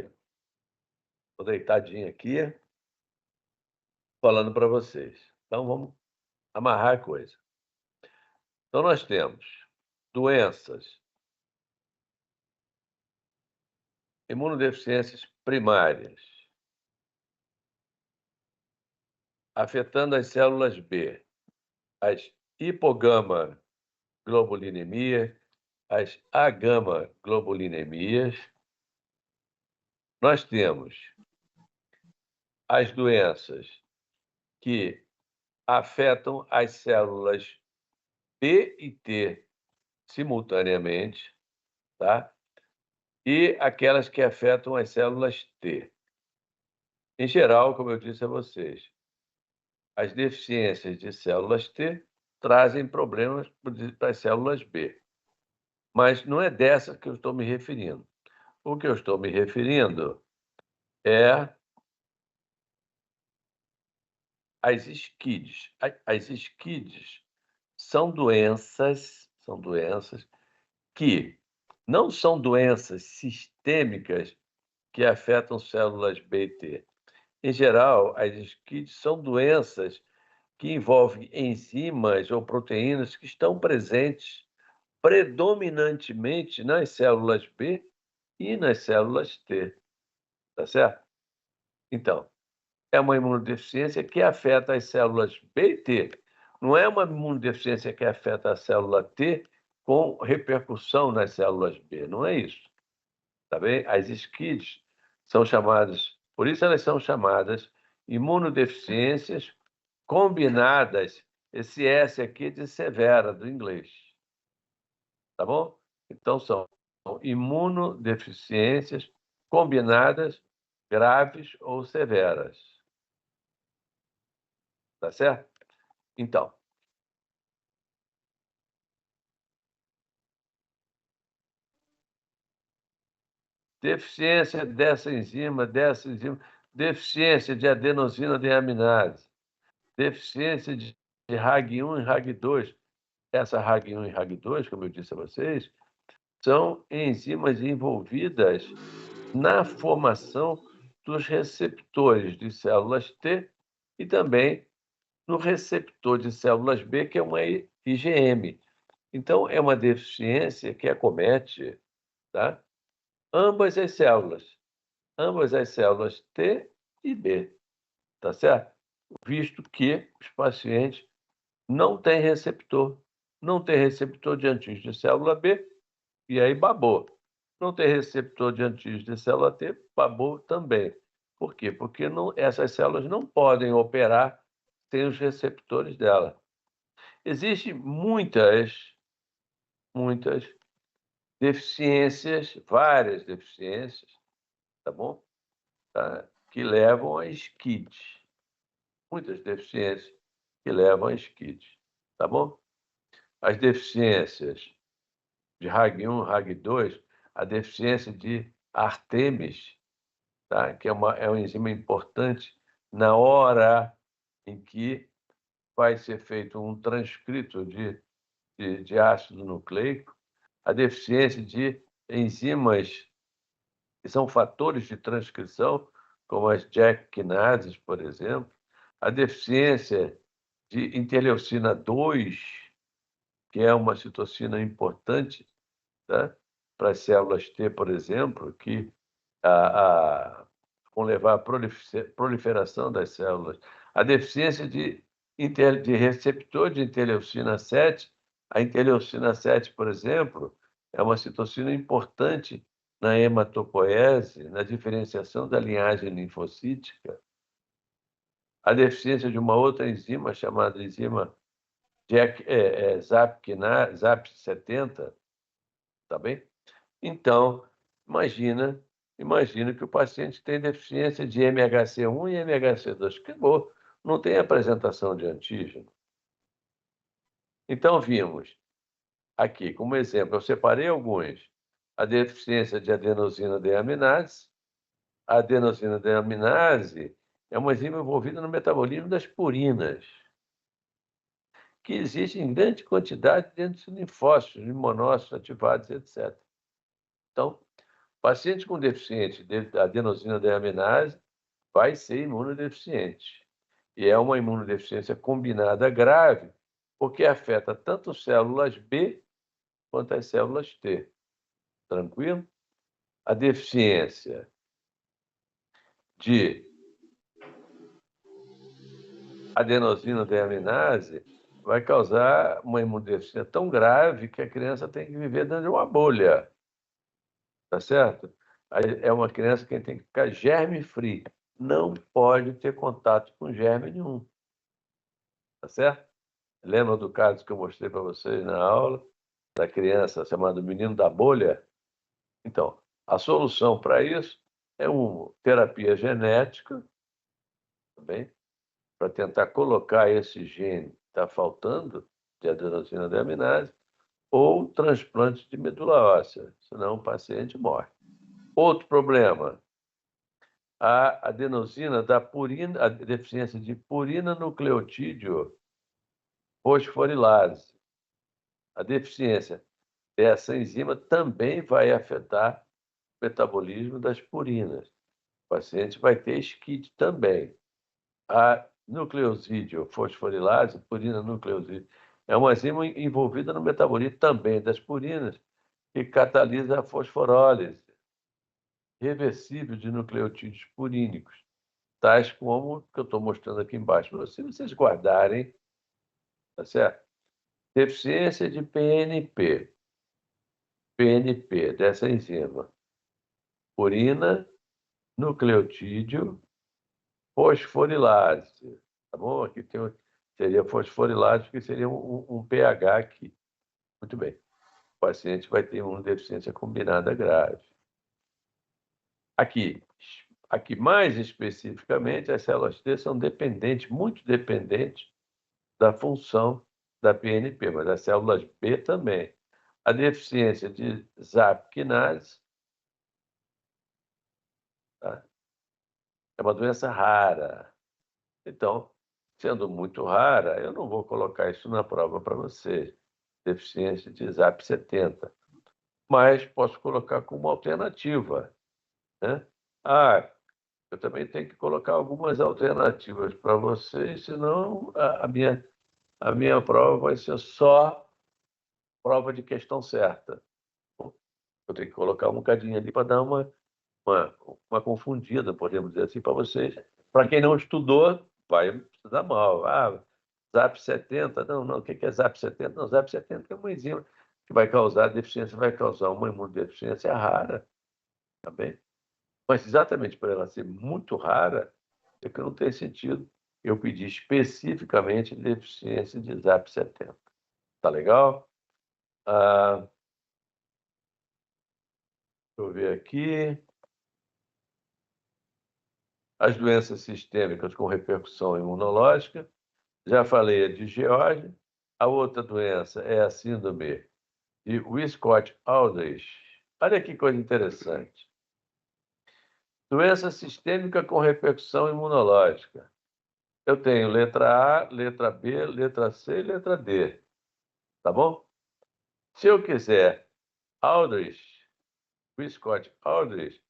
Estou deitadinho aqui, falando para vocês. Então, vamos amarrar a coisa. Então, nós temos doenças, imunodeficiências primárias, afetando as células B, as hipogama globulinemias, as agama globulinemias. Nós temos as doenças que afetam as células B e T simultaneamente, tá? E aquelas que afetam as células T. Em geral, como eu disse a vocês, as deficiências de células T trazem problemas para as células B. Mas não é dessa que eu estou me referindo. O que eu estou me referindo é as SCIDs. As SCIDs são doenças que não são doenças sistêmicas que afetam células B e T. Em geral, as SCIDs são doenças que envolvem enzimas ou proteínas que estão presentes predominantemente nas células B e nas células T. Tá certo? Então, é uma imunodeficiência que afeta as células B e T. Não é uma imunodeficiência que afeta a célula T com repercussão nas células B. Não é isso. Tá bem? As SCIDs são chamadas, por isso elas são chamadas imunodeficiências combinadas, esse S aqui é de severa, do inglês. Tá bom? Então, são imunodeficiências combinadas graves ou severas. Tá certo? Então, deficiência dessa enzima, deficiência de adenosina deaminase, deficiência de RAG1 e RAG2. Essa RAG1 e RAG2, como eu disse a vocês, são enzimas envolvidas na formação dos receptores de células T e também no receptor de células B, que é uma IgM. Então, é uma deficiência que acomete, tá, ambas as células T e B, tá certo? visto que os pacientes não têm receptor. Não tem receptor de antígeno de célula B, e aí babou. Não tem receptor de antígeno de célula T, babou também. Por quê? Porque essas células não podem operar sem os receptores dela. Existem muitas deficiências, várias deficiências, tá bom? Tá? Que levam a SCID. Muitas deficiências que levam a SCID, tá bom? As deficiências de RAG1, RAG2, a deficiência de Artemis, tá? Que é uma enzima importante na hora em que vai ser feito um transcrito de ácido nucleico, a deficiência de enzimas que são fatores de transcrição, como as JAK quinases, por exemplo, a deficiência de interleucina 2, que é uma citocina importante, tá? Para as células T, por exemplo, que vão levar à proliferação das células. A deficiência de receptor de interleucina 7. A interleucina 7, por exemplo, é uma citocina importante na hematopoese, na diferenciação da linhagem linfocítica. A deficiência de uma outra enzima chamada enzima ZAP70, tá bem? Então, imagina que o paciente tem deficiência de MHC1 e MHC2. Acabou, não tem apresentação de antígeno. Então, vimos aqui, como exemplo, eu separei alguns. A deficiência de adenosina deaminase. A adenosina deaminase é uma enzima envolvida no metabolismo das purinas, que existe em grande quantidade dentro dos linfócitos, de monócitos ativados, etc. Então, paciente com deficiente de adenosina deaminase vai ser imunodeficiente. E é uma imunodeficiência combinada grave, porque afeta tanto células B quanto as células T. Tranquilo? A deficiência de adenosina deaminase vai causar uma imunodeficiência tão grave que a criança tem que viver dentro de uma bolha. Tá certo? É uma criança que tem que ficar germe-free. Não pode ter contato com germe nenhum. Tá certo? Lembra do caso que eu mostrei para vocês na aula, da criança chamada menino da bolha? Então, a solução para isso é uma terapia genética, tá bem? Para tentar colocar esse gene que está faltando, de adenosina deaminase, ou transplante de medula óssea, senão o paciente morre. Outro problema, a adenosina da purina, a deficiência de purina nucleotídeo fosforilase. A deficiência dessa enzima também vai afetar o metabolismo das purinas. O paciente vai ter SCID também. A nucleosídeo fosforilase, purina nucleosídeo, é uma enzima envolvida no metabolismo também das purinas, que catalisa a fosforólise reversível de nucleotídeos purínicos, tais como o que eu estou mostrando aqui embaixo para vocês, vocês guardarem, tá certo? Deficiência de PNP dessa enzima, purina nucleotídeo fosforilase, tá bom? Aqui seria fosforilase, que seria um pH aqui. Muito bem. O paciente vai ter uma deficiência combinada grave. Aqui mais especificamente, as células T são dependentes, muito dependentes da função da PNP, mas as células B também. A deficiência de ZAP quinase, tá? É uma doença rara. Então, sendo muito rara, eu não vou colocar isso na prova para vocês. Deficiência de ZAP70. Mas posso colocar como alternativa, né? Eu também tenho que colocar algumas alternativas para vocês, senão a minha prova vai ser só prova de questão certa. Eu tenho que colocar um bocadinho ali para dar uma confundida, podemos dizer assim, para vocês. Para quem não estudou, vai dá mal. ZAP 70, não, o que é ZAP 70? Não, ZAP 70 é uma enzima que vai causar deficiência, vai causar uma imunodeficiência rara, tá bem? Mas exatamente por ela ser muito rara, é que não tem sentido eu pedir especificamente deficiência de ZAP 70. Tá legal? Deixa eu ver aqui. As doenças sistêmicas com repercussão imunológica. Já falei a de George. A outra doença é a síndrome de Wiskott-Aldrich. Olha que coisa interessante. Doença sistêmica com repercussão imunológica. Eu tenho letra A, letra B, letra C e letra D. Tá bom? Se eu quiser Aldrich, Wiskott-Aldrich,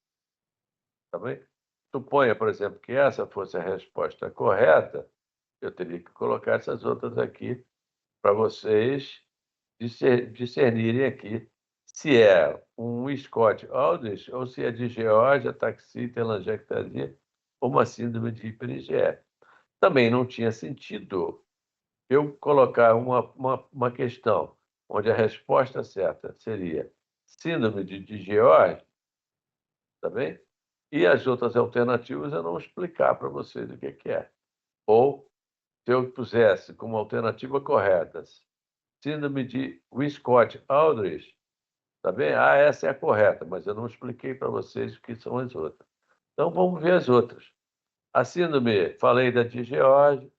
tá bem? Suponha, por exemplo, que essa fosse a resposta correta, eu teria que colocar essas outras aqui para vocês discernirem aqui se é um Wiskott-Aldrich ou se é de George, ataxia, telangiectasia ou uma síndrome de hiperigé. Também não tinha sentido eu colocar uma questão onde a resposta certa seria síndrome de George, tá bem? E as outras alternativas eu não explicar para vocês o que é. Ou, se eu pusesse como alternativa correta síndrome de Wiskott-Aldrich, tá bem? Essa é a correta, mas eu não expliquei para vocês o que são as outras. Então, vamos ver as outras. A síndrome, falei da de George,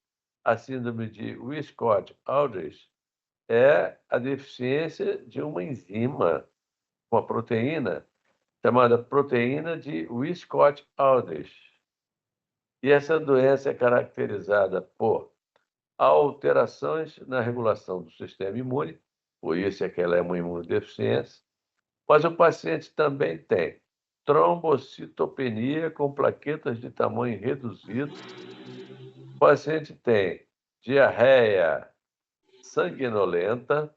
a síndrome de Wiskott-Aldrich é a deficiência de uma enzima, uma proteína, chamada proteína de Wiskott-Aldrich. E essa doença é caracterizada por alterações na regulação do sistema imune, por isso é que ela é uma imunodeficiência, mas o paciente também tem trombocitopenia com plaquetas de tamanho reduzido, o paciente tem diarreia sanguinolenta,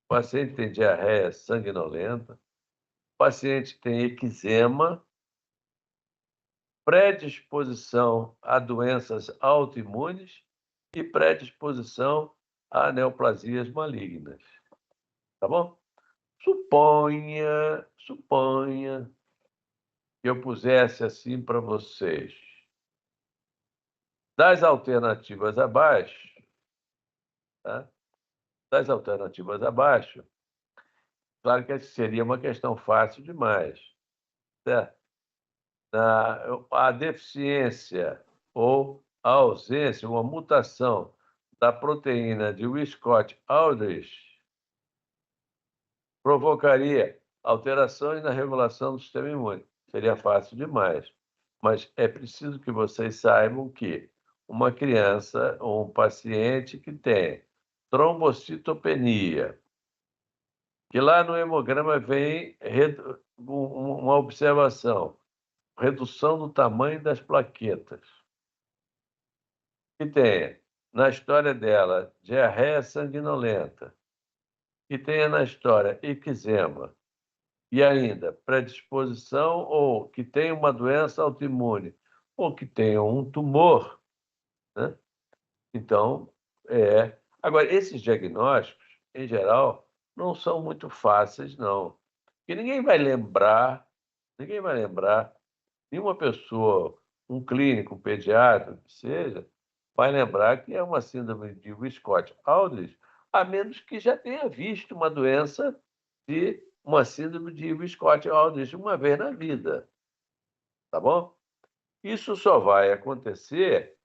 o paciente tem diarreia sanguinolenta, o paciente tem eczema, predisposição a doenças autoimunes e predisposição a neoplasias malignas. Tá bom? Suponha que eu pusesse assim para vocês. Das alternativas abaixo, tá? Das alternativas abaixo, claro que seria uma questão fácil demais, certo? A deficiência ou a ausência, uma mutação da proteína de Wiskott-Aldrich provocaria alterações na regulação do sistema imune. Seria fácil demais. Mas é preciso que vocês saibam que uma criança ou um paciente que tem trombocitopenia, que lá no hemograma vem uma observação, redução do tamanho das plaquetas, que tenha na história dela diarreia sanguinolenta, que tenha na história eczema e ainda predisposição ou que tenha uma doença autoimune ou que tenha um tumor, né? Então, Agora, esses diagnósticos, em geral, não são muito fáceis, não. Porque ninguém vai lembrar, nenhuma pessoa, um clínico, um pediatra, que seja, vai lembrar que é uma síndrome de Wiskott-Aldrich, a menos que já tenha visto uma doença de uma síndrome de Wiskott-Aldrich uma vez na vida. Tá bom? Isso só vai acontecer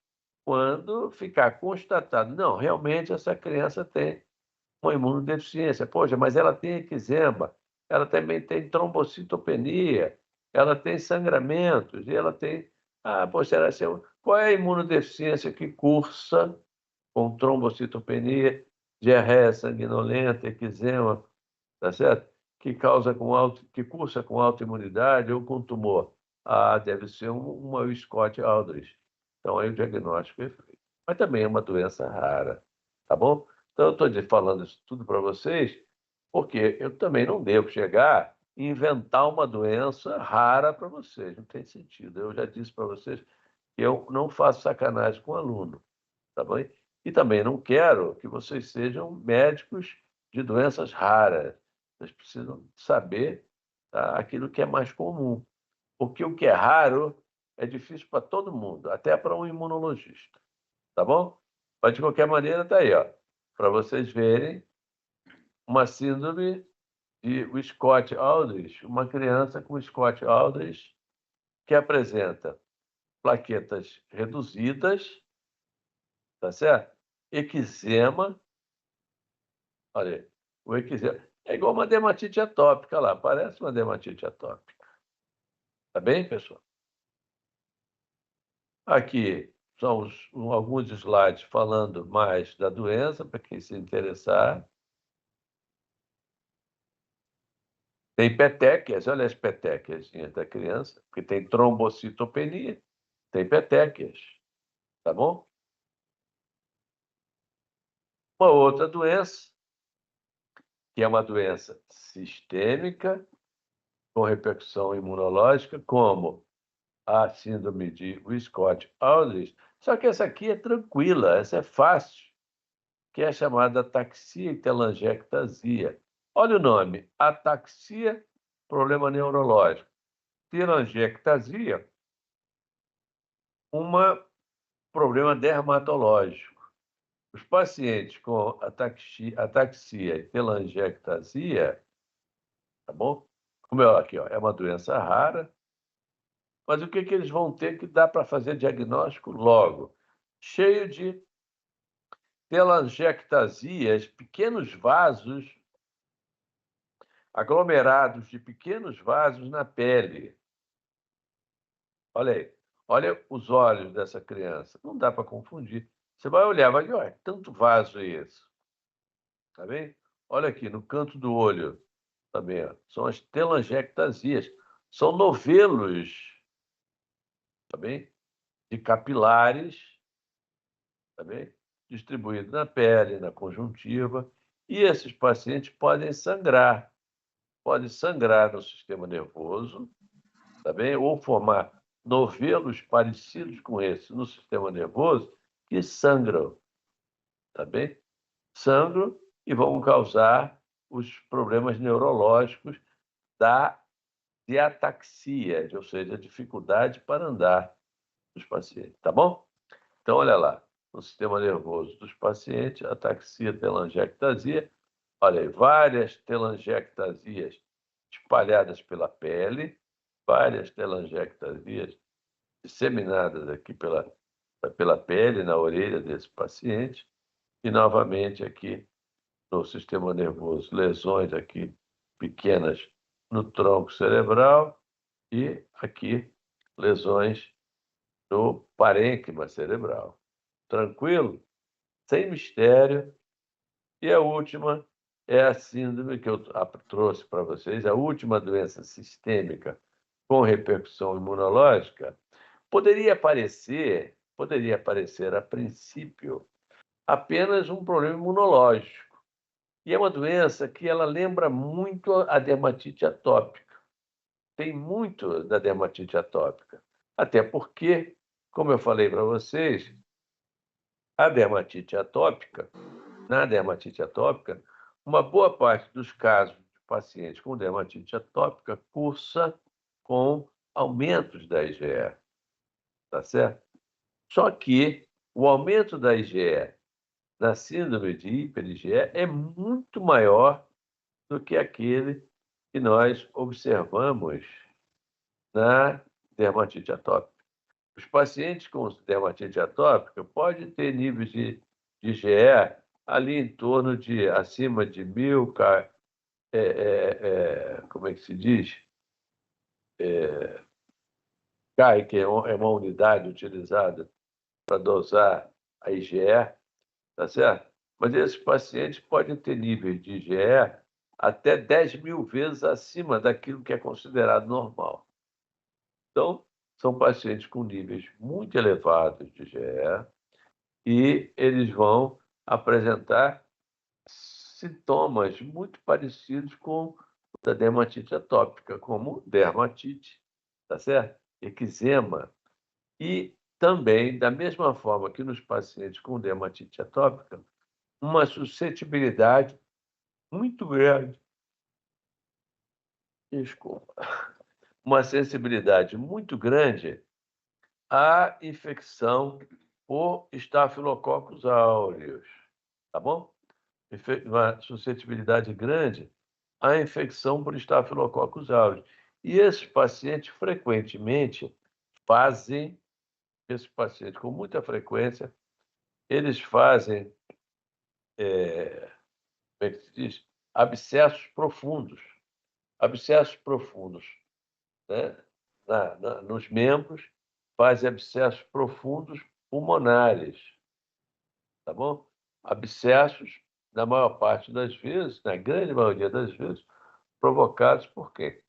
quando ficar constatado, não, realmente essa criança tem uma imunodeficiência. Poxa, mas ela tem eczema, ela também tem trombocitopenia, ela tem sangramentos, e ela tem... poxa, qual é a imunodeficiência que cursa com trombocitopenia, diarreia sanguinolenta, eczema, tá certo? Que cursa com autoimunidade ou com tumor? Deve ser uma Wiskott-Aldrich. Então, aí o diagnóstico é feito. Mas também é uma doença rara, tá bom? Então, eu estou falando isso tudo para vocês, porque eu também não devo chegar inventar uma doença rara para vocês, não tem sentido. Eu já disse para vocês que eu não faço sacanagem com o aluno, tá bom? E também não quero que vocês sejam médicos de doenças raras. Vocês precisam saber, tá, aquilo que é mais comum. Porque o que é raro é difícil para todo mundo, até para um imunologista, tá bom? Mas, de qualquer maneira, está aí, ó, para vocês verem uma síndrome de Scott-Aldrich, uma criança com Scott-Aldrich que apresenta plaquetas reduzidas, tá certo? Eczema, olha aí, o eczema é igual uma dermatite atópica lá, parece uma dermatite atópica. Tá bem, pessoal? Aqui são alguns slides falando mais da doença, para quem se interessar. Tem petequias, olha as petequias da criança, porque tem trombocitopenia, tem petequias, tá bom? Uma outra doença, que é uma doença sistêmica, com repercussão imunológica, como a síndrome de Scott-Aldrich, só que essa aqui é tranquila, essa é fácil, que é a chamada ataxia e telangiectasia. Olha o nome, ataxia, problema neurológico. Telangiectasia, um problema dermatológico. Os pacientes com ataxia e telangiectasia, tá bom? Como é aqui, ó, é uma doença rara, mas o que eles vão ter que dar para fazer diagnóstico logo? Cheio de telangiectasias, pequenos vasos, aglomerados de pequenos vasos na pele. Olha aí, olha os olhos dessa criança. Não dá para confundir. Você vai olhar, vai dizer, olha, tanto vaso é esse. Tá bem? Olha aqui, no canto do olho, também, ó, são as telangiectasias. São novelos, tá bem? De capilares, tá bem? Distribuídos na pele, na conjuntiva. E esses pacientes podem sangrar no sistema nervoso, tá bem? Ou formar novelos parecidos com esse no sistema nervoso que sangram, tá bem? Sangram e vão causar os problemas neurológicos de ataxia, ou seja, dificuldade para andar dos pacientes, tá bom? Então, olha lá, no sistema nervoso dos pacientes, ataxia, telangiectasia, olha aí, várias telangiectasias espalhadas pela pele, várias telangiectasias disseminadas aqui pela pele, na orelha desse paciente, e novamente aqui no sistema nervoso, lesões aqui pequenas no tronco cerebral e aqui lesões no parênquima cerebral. Tranquilo? Sem mistério. E a última é a síndrome que eu trouxe para vocês, a última doença sistêmica com repercussão imunológica. Poderia parecer a princípio apenas um problema imunológico. E é uma doença que ela lembra muito a dermatite atópica. Tem muito da dermatite atópica. Até porque, como eu falei para vocês, na dermatite atópica, uma boa parte dos casos de pacientes com dermatite atópica cursa com aumentos da IgE, tá certo? Só que o aumento da IgE na síndrome de hiper-IgE é muito maior do que aquele que nós observamos na dermatite atópica. Os pacientes com dermatite atópica podem ter níveis de IgE ali em torno de acima de 1000, como é que se diz? CAI, que é uma unidade utilizada para dosar a IgE, tá certo? Mas esses pacientes podem ter níveis de IgE até 10.000 vezes acima daquilo que é considerado normal. Então, são pacientes com níveis muito elevados de IgE e eles vão apresentar sintomas muito parecidos com da dermatite atópica, como dermatite, tá certo? Eczema. E também, da mesma forma que nos pacientes com dermatite atópica, uma suscetibilidade muito grande. Desculpa. Uma sensibilidade muito grande à infecção por Staphylococcus aureus, tá bom? Uma suscetibilidade grande à infecção por Staphylococcus aureus. E esses pacientes frequentemente fazem, esses pacientes com muita frequência, eles fazem, como é que se diz? Abscessos profundos. Abscessos profundos, né? Nos membros, fazem abscessos profundos pulmonares, tá bom? Abscessos, na maior parte das vezes, na grande maioria das vezes, provocados por quê?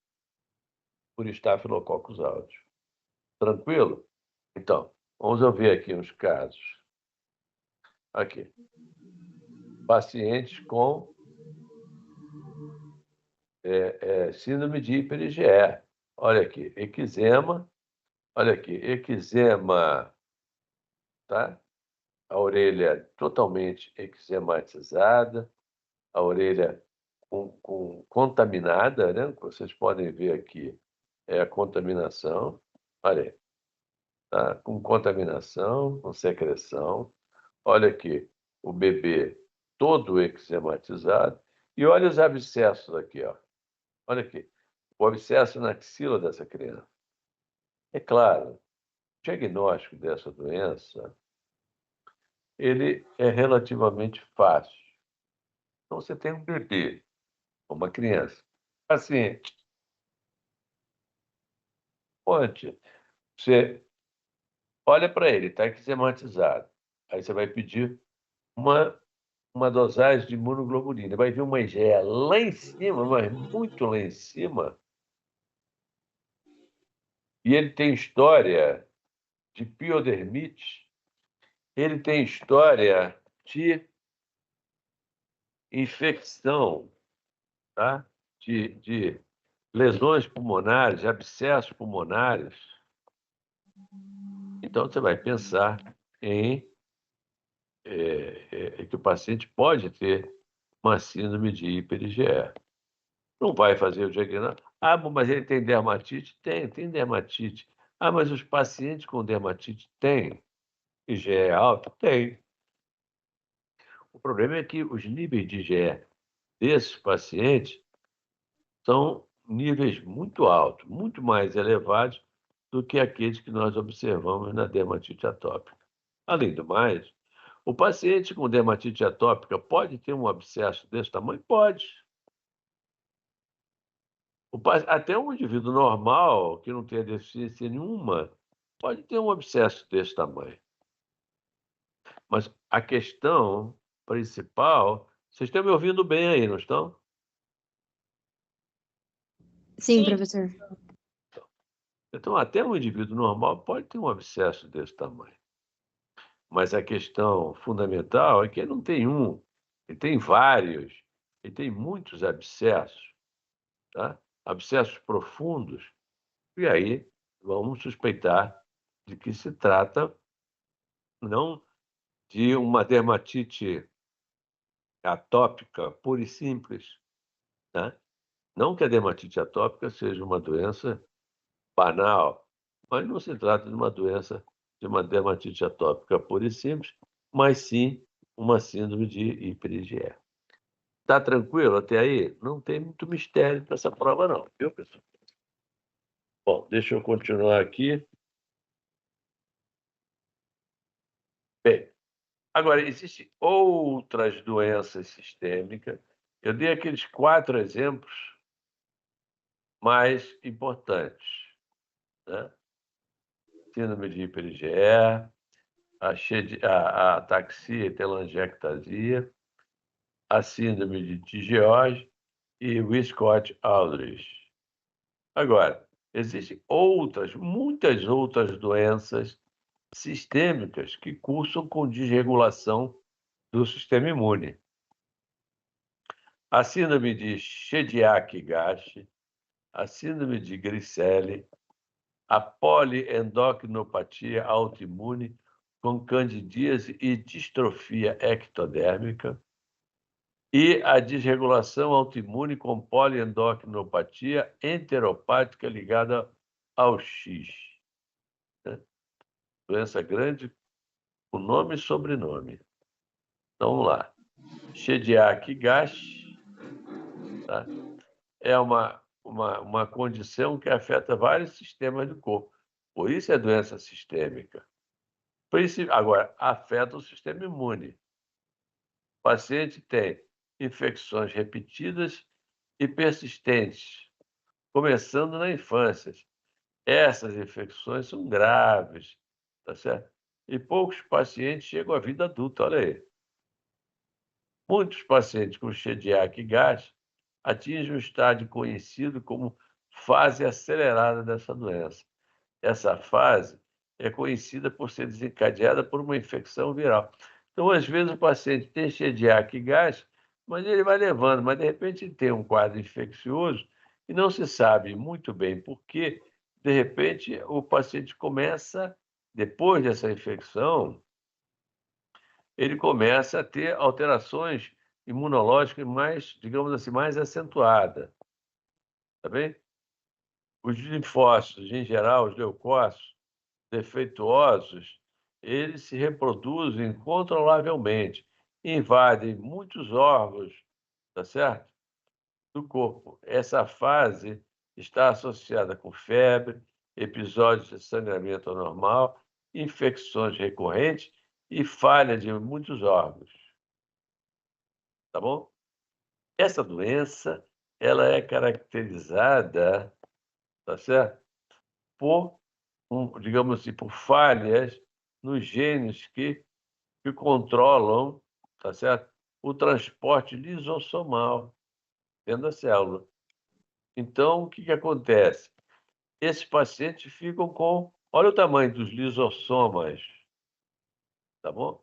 Por Staphylococcus aureus. Tranquilo? Então, vamos ver aqui uns casos. Aqui. Pacientes com síndrome de hiper-IgE. Olha aqui, eczema. Olha aqui, eczema, tá? A orelha totalmente eczematizada, a orelha contaminada, né? Vocês podem ver aqui a contaminação. Olha aí, tá? Com contaminação, com secreção. Olha aqui, o bebê todo eczematizado. E olha os abscessos aqui, ó. Olha aqui, o abscesso na axila dessa criança. É claro, o diagnóstico dessa doença, ele é relativamente fácil. Então, você tem um bebê, uma criança, paciente, onde você olha para ele, está eczematizado. Aí você vai pedir uma dosagem de imunoglobulina. Vai vir uma IgE lá em cima, mas muito lá em cima. E ele tem história de piodermite, ele tem história de infecção, tá? De lesões pulmonares, de abscessos pulmonares. Então, você vai pensar em que o paciente pode ter uma síndrome de hiper-IgE. Não vai fazer o diagnóstico. Ah, mas ele tem dermatite? Tem dermatite. Ah, mas os pacientes com dermatite têm IgE alto? Tem. O problema é que os níveis de IgE desses pacientes são níveis muito altos, muito mais elevados do que aqueles que nós observamos na dermatite atópica. Além do mais, o paciente com dermatite atópica pode ter um abscesso desse tamanho? Pode. Até um indivíduo normal, que não tenha deficiência nenhuma, pode ter um abscesso desse tamanho. Mas a questão principal... Vocês estão me ouvindo bem aí, não estão? Sim, professor. Então, até um indivíduo normal pode ter um abscesso desse tamanho. Mas a questão fundamental é que ele não tem um, ele tem vários, ele tem muitos abscessos, tá? Abscessos profundos, e aí vamos suspeitar de que se trata não de uma dermatite atópica pura e simples, tá? Não que a dermatite atópica seja uma doença banal, mas não se trata de uma doença, de uma dermatite atópica pura e simples, mas sim uma síndrome de hiper-IgE. Está tranquilo até aí? Não tem muito mistério para essa prova não, viu, pessoal? Bom, deixa eu continuar aqui. Bem, agora, existem outras doenças sistêmicas. Eu dei aqueles 4 exemplos mais importantes, né? Síndrome de hiper-IgE, a ataxia e telangiectasia, a síndrome de Tigeorge e Wiskott-Aldrich. Agora, existem muitas outras doenças sistêmicas que cursam com desregulação do sistema imune. a síndrome de Chediak-Gashi, a síndrome de Griscelli, a poliendocrinopatia autoimune com candidíase e distrofia ectodérmica e a desregulação autoimune com poliendocrinopatia enteropática ligada ao X. Né? Doença grande com nome e sobrenome. Então, vamos lá. Chediak-Gashi, tá? É uma condição que afeta vários sistemas do corpo. Por isso é doença sistêmica. Agora, afeta o sistema imune. O paciente tem infecções repetidas e persistentes, começando na infância. Essas infecções são graves, tá certo? E poucos pacientes chegam à vida adulta, olha aí. Muitos pacientes com Chediak-Gashi atingem um estágio conhecido como fase acelerada dessa doença. Essa fase é conhecida por ser desencadeada por uma infecção viral. Então, às vezes, o paciente tem Chediak-Gashi, mas ele vai levando, mas de repente ele tem um quadro infeccioso e não se sabe muito bem por quê. De repente, o paciente começa, depois dessa infecção, ele começa a ter alterações imunológicas mais, digamos assim, mais acentuadas. Tá bem? Os linfócitos, em geral, os leucócitos defeituosos, eles se reproduzem incontrolavelmente, invadem muitos órgãos, tá certo? Do corpo. Essa fase está associada com febre, episódios de sangramento anormal, infecções recorrentes e falha de muitos órgãos. Tá bom? Essa doença, ela é caracterizada, tá certo? Por, digamos assim, por falhas nos genes que controlam, tá certo? O transporte lisossomal dentro da célula. Então, o que acontece? Esses pacientes ficam com... Olha o tamanho dos lisossomas, tá bom?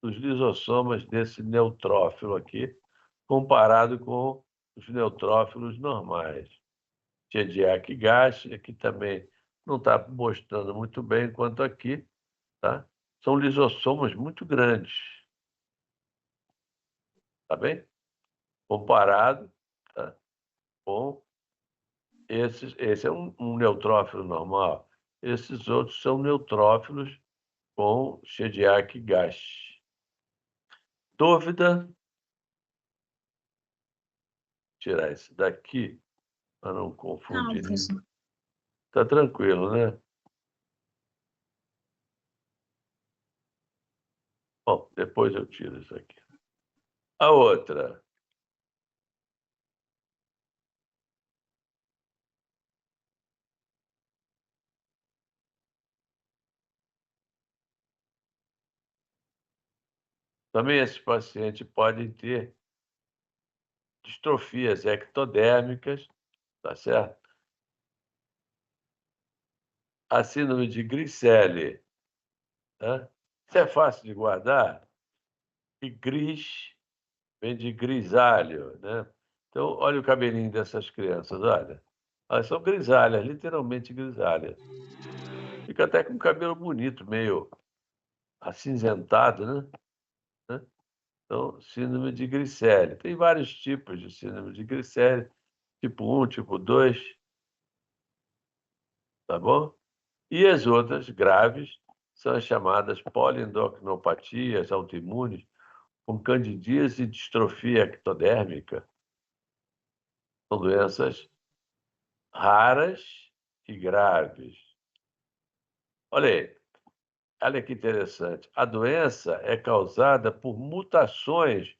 Os lisossomas desse neutrófilo aqui, comparado com os neutrófilos normais. Chediak-Gashi, aqui também não está mostrando muito bem quanto aqui, tá? São lisossomas muito grandes, tá bem? Comparado, tá? Com esse é um neutrófilo normal. Esses outros são neutrófilos com Chediak-Gashi. Dúvida? Tirar esse daqui para não Não, confundir. professor. Tá tranquilo, né? Bom, depois eu tiro isso aqui. A outra. Também esses pacientes podem ter distrofias ectodérmicas, tá certo? A síndrome de Griscelli, né? Isso é fácil de guardar. E gris vem de grisalho, né? Então, olha o cabelinho dessas crianças, olha. Elas são grisalhas, literalmente grisalhas. Fica até com o cabelo bonito, meio acinzentado, né? Então, síndrome de Griscelli. Tem vários tipos de síndrome de Griscelli, tipo 1, tipo 2, tá bom? E as outras graves são as chamadas poliendocrinopatias autoimunes, com candidíase e distrofia ectodérmica. São doenças raras e graves. Olha aí, olha que interessante. A doença é causada por mutações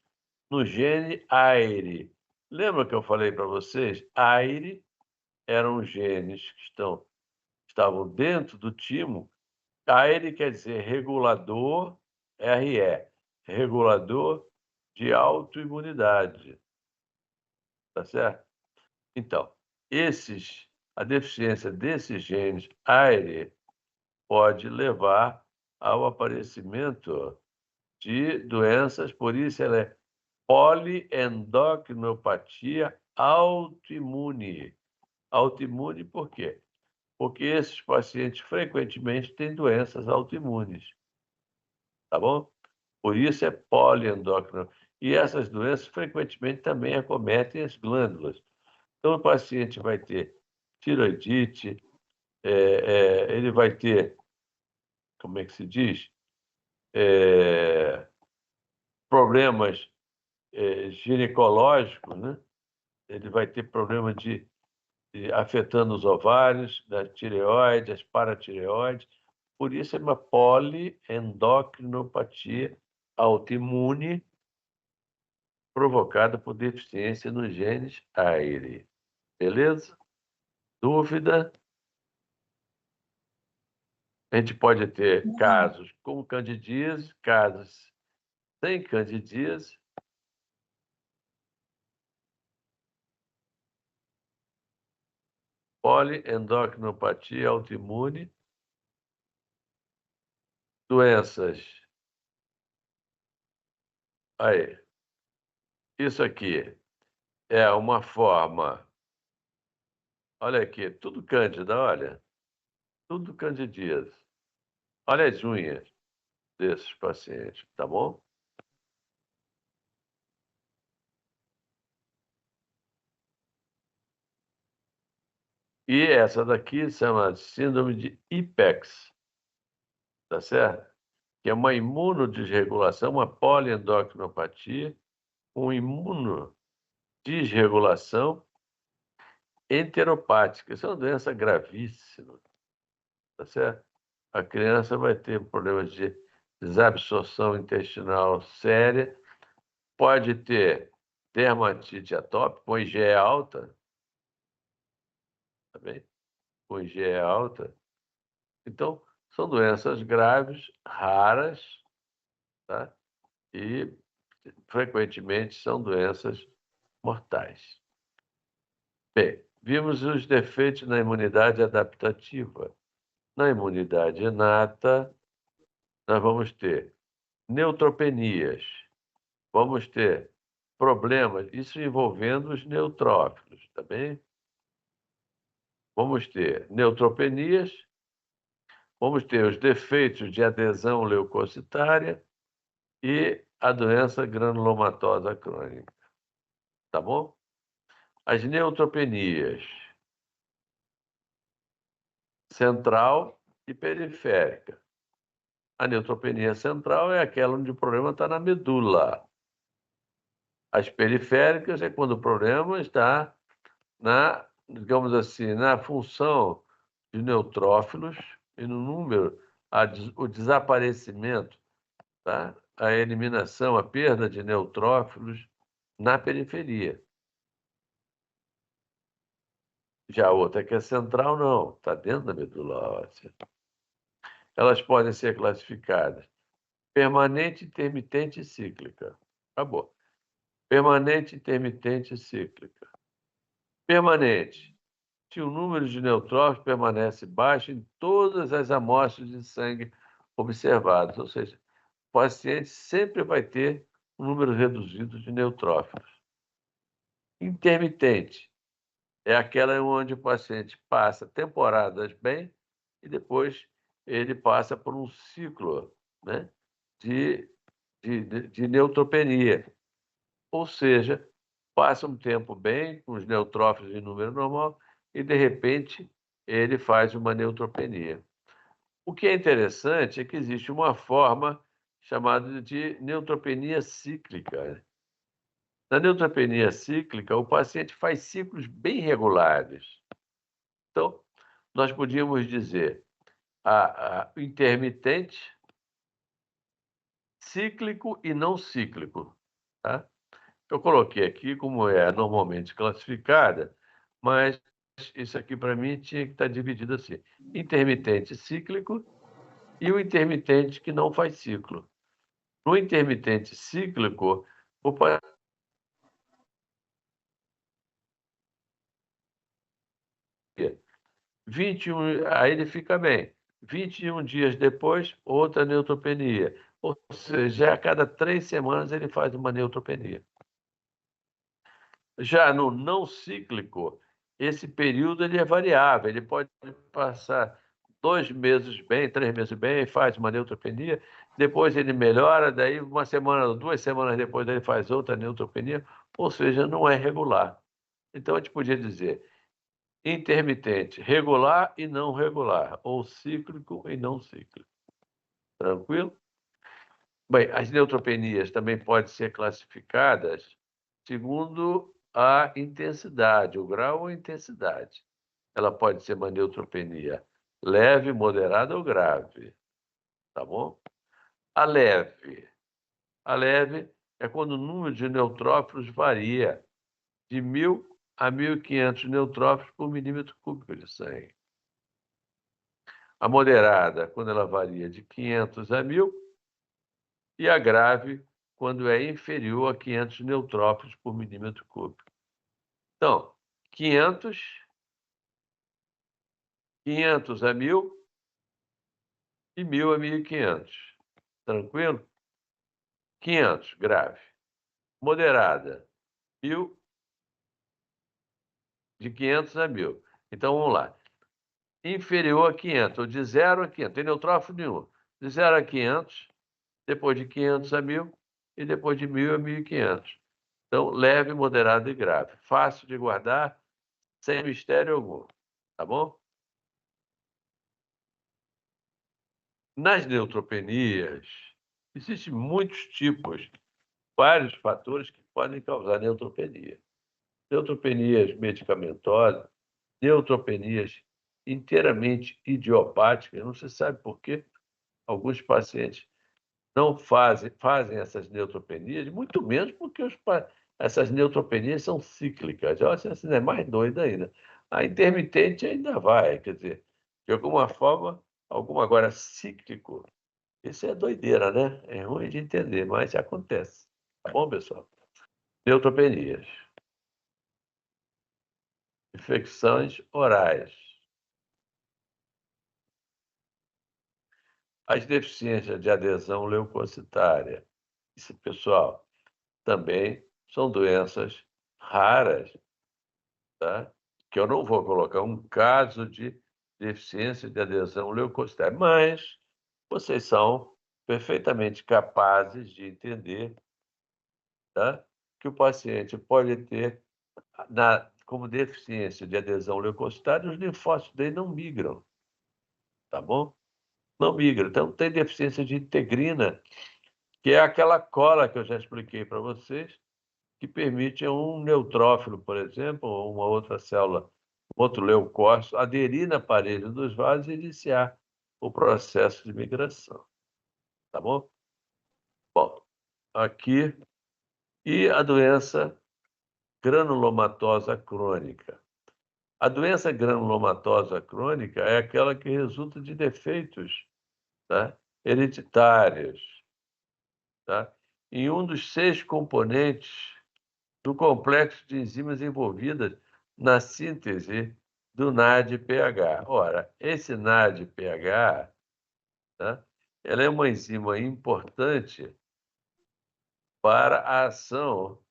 no gene AIRE. Lembra que eu falei para vocês? AIRE eram genes que estavam dentro do timo. AIRE quer dizer regulador, RE, regulador de autoimunidade. Tá certo? Então, a deficiência desses genes AIRE pode levar ao aparecimento de doenças, por isso ela é poliendocrinopatia autoimune. Autoimune por quê? Porque esses pacientes frequentemente têm doenças autoimunes. Tá bom? Por isso é poliendócrino. E essas doenças frequentemente também acometem as glândulas. Então, o paciente vai ter tiroidite, ele vai ter, como é que se diz? Problemas ginecológicos, né? Ele vai ter problema afetando os ovários, da tireoide, as paratireoides. Por isso é uma poliendocrinopatia autoimune provocada por deficiência nos genes AIRE. Beleza? Dúvida? A gente pode ter casos com candidíase, casos sem candidíase. Poliendocrinopatia autoimune. Doenças. Aí. Isso aqui é uma forma. Olha aqui, tudo cândida, olha. Tudo candidíase. Olha as unhas desses pacientes, tá bom? E essa daqui se chama síndrome de IPEX, tá certo? Que é uma imunodesregulação, uma poliendocrinopatia, uma imunodesregulação enteropática. Isso é uma doença gravíssima, tá certo? A criança vai ter problemas de desabsorção intestinal séria, pode ter dermatite atópica, com IgE alta, tá bem? Com IgE alta. Então, são doenças graves, raras, tá? E frequentemente são doenças mortais. Bem, vimos os defeitos na imunidade adaptativa. Na imunidade inata, nós vamos ter neutropenias, vamos ter problemas, isso envolvendo os neutrófilos, tá bem? Vamos ter neutropenias, vamos ter os defeitos de adesão leucocitária e a doença granulomatosa crônica, tá bom? As neutropenias central e periférica. A neutropenia central é aquela onde o problema está na medula. As periféricas é quando o problema está na, digamos assim, na função de neutrófilos e no número, o desaparecimento, tá? A eliminação, a perda de neutrófilos na periferia. Já a outra que é central, não, está dentro da medula óssea. Elas podem ser classificadas permanente, intermitente e cíclica. Acabou. Permanente, intermitente e cíclica. Permanente. Se o número de neutrófilos permanece baixo em todas as amostras de sangue observadas, ou seja, o paciente sempre vai ter um número reduzido de neutrófilos. Intermitente é aquela onde o paciente passa temporadas bem e depois ele passa por um ciclo, né, de neutropenia. Ou seja, passa um tempo bem, com os neutrófilos em número normal, e, de repente, ele faz uma neutropenia. O que é interessante é que existe uma forma chamada de neutropenia cíclica. Na neutropenia cíclica, o paciente faz ciclos bem regulares. Então, nós podíamos dizer o intermitente, cíclico e não cíclico, tá? Eu coloquei aqui como é normalmente classificada, mas isso aqui para mim tinha que estar dividido assim: intermitente cíclico e o intermitente que não faz ciclo. No intermitente cíclico, o paciente 21, aí ele fica bem. 21 dias depois, outra neutropenia. Ou seja, a cada 3 semanas ele faz uma neutropenia. Já no não cíclico, esse período ele é variável, ele pode passar 2 meses bem, 3 meses bem, faz uma neutropenia, depois ele melhora, daí uma semana, 2 semanas depois ele faz outra neutropenia, ou seja, não é regular. Então a gente podia dizer intermitente, regular e não regular, ou cíclico e não cíclico. Tranquilo? Bem, as neutropenias também podem ser classificadas segundo a intensidade, o grau ou intensidade. Ela pode ser uma neutropenia leve, moderada ou grave, tá bom? A leve é quando o número de neutrófilos varia de 1.000 a 1.500 neutrófilos por milímetro cúbico de sangue. A moderada, quando ela varia de 500 a 1.000, e a grave, quando é inferior a 500 neutrófilos por milímetro cúbico. Então, 500 a 1.000 e 1.000 a 1.500. Tranquilo? 500, grave. Moderada, 1.000, de 500 a 1.000. Então, vamos lá. Inferior a 500, ou de 0 a 500, tem neutrófilo nenhum. De 0 a 500, depois de 500 a 1.000 e depois de 1.000 a 1.500. Então, leve, moderado e grave. Fácil de guardar, sem mistério algum. Tá bom? Nas neutropenias, existem muitos tipos, vários fatores que podem causar neutropenia. Neutropenias medicamentosas, neutropenias inteiramente idiopáticas, não se sabe por que alguns pacientes não fazem essas neutropenias, muito menos porque essas neutropenias são cíclicas. Eu acho que essa é mais doida ainda. A intermitente ainda vai, quer dizer, de alguma forma, agora cíclico, isso é doideira, né? É ruim de entender, mas acontece. Tá bom, pessoal? Neutropenias. Infecções orais. As deficiências de adesão leucocitária. Isso, pessoal, também são doenças raras, tá? Que eu não vou colocar um caso de deficiência de adesão leucocitária, mas vocês são perfeitamente capazes de entender, tá? Que o paciente pode ter, como deficiência de adesão leucocitária, os linfócitos dele não migram, tá bom? Não migram. Então, tem deficiência de integrina, que é aquela cola que eu já expliquei para vocês, que permite a um neutrófilo, por exemplo, ou uma outra célula, outro leucócito, aderir na parede dos vasos e iniciar o processo de migração. Tá bom? Bom, aqui. E a doença granulomatosa crônica. A doença granulomatosa crônica é aquela que resulta de defeitos, tá? Hereditários, tá? Em um dos 6 componentes do complexo de enzimas envolvidas na síntese do NADPH. Ora, esse NADPH, tá? Ela é uma enzima importante para a ação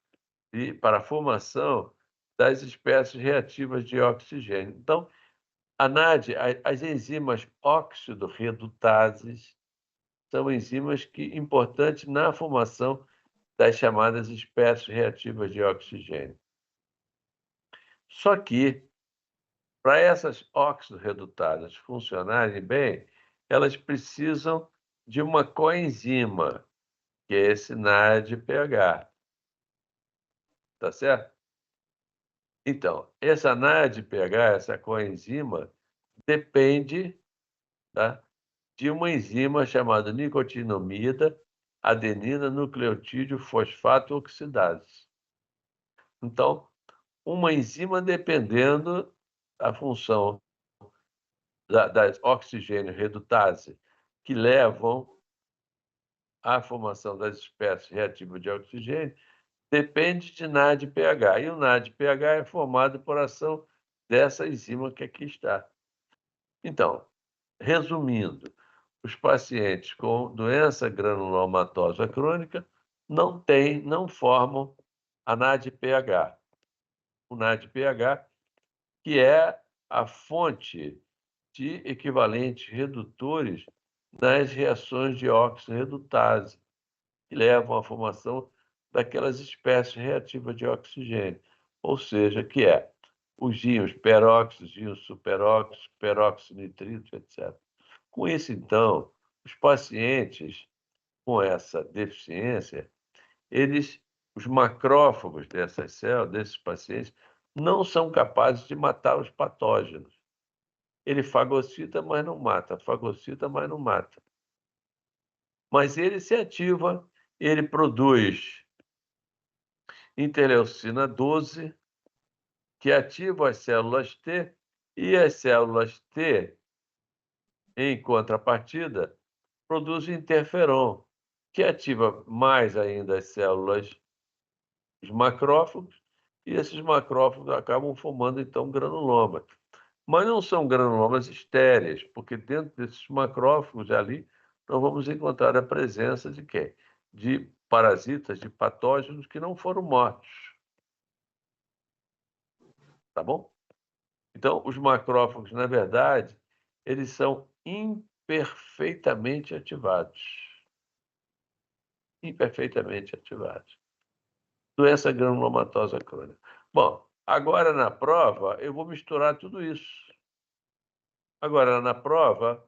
e para a formação das espécies reativas de oxigênio. Então, as enzimas óxido-redutases são enzimas importantes na formação das chamadas espécies reativas de oxigênio. Só que, para essas óxido-redutases funcionarem bem, elas precisam de uma coenzima, que é esse NADPH. Tá certo? Então, essa NADPH, essa coenzima, depende, tá, de uma enzima chamada nicotinamida adenina nucleotídeo fosfato oxidase. Então, uma enzima dependendo da função das oxigênio redutase, que levam à formação das espécies reativas de oxigênio, depende de NADPH. E o NADPH é formado por ação dessa enzima que aqui está. Então, resumindo, os pacientes com doença granulomatosa crônica não formam a NADPH. o NADPH, que é a fonte de equivalentes redutores nas reações de óxido-redutase, que levam à formação daquelas espécies reativas de oxigênio, ou seja, que é os íons peróxidos, íons superóxidos, peróxido nitrito, etc. Com isso, então, os pacientes com essa deficiência, os macrófagos dessas células, desses pacientes, não são capazes de matar os patógenos. Ele fagocita, mas não mata, fagocita, mas não mata. Mas ele se ativa, ele produz interleucina 12, que ativa as células T, e as células T, em contrapartida, produzem interferon, que ativa mais ainda as células, os macrófagos, e esses macrófagos acabam formando, então, granulomas. Mas não são granulomas estéreis, porque dentro desses macrófagos ali nós vamos encontrar a presença de quê? De parasitas, de patógenos que não foram mortos. Tá bom? Então, os macrófagos, na verdade, eles são imperfeitamente ativados. Imperfeitamente ativados. Doença granulomatosa crônica. Bom, agora na prova eu vou misturar tudo isso. Agora na prova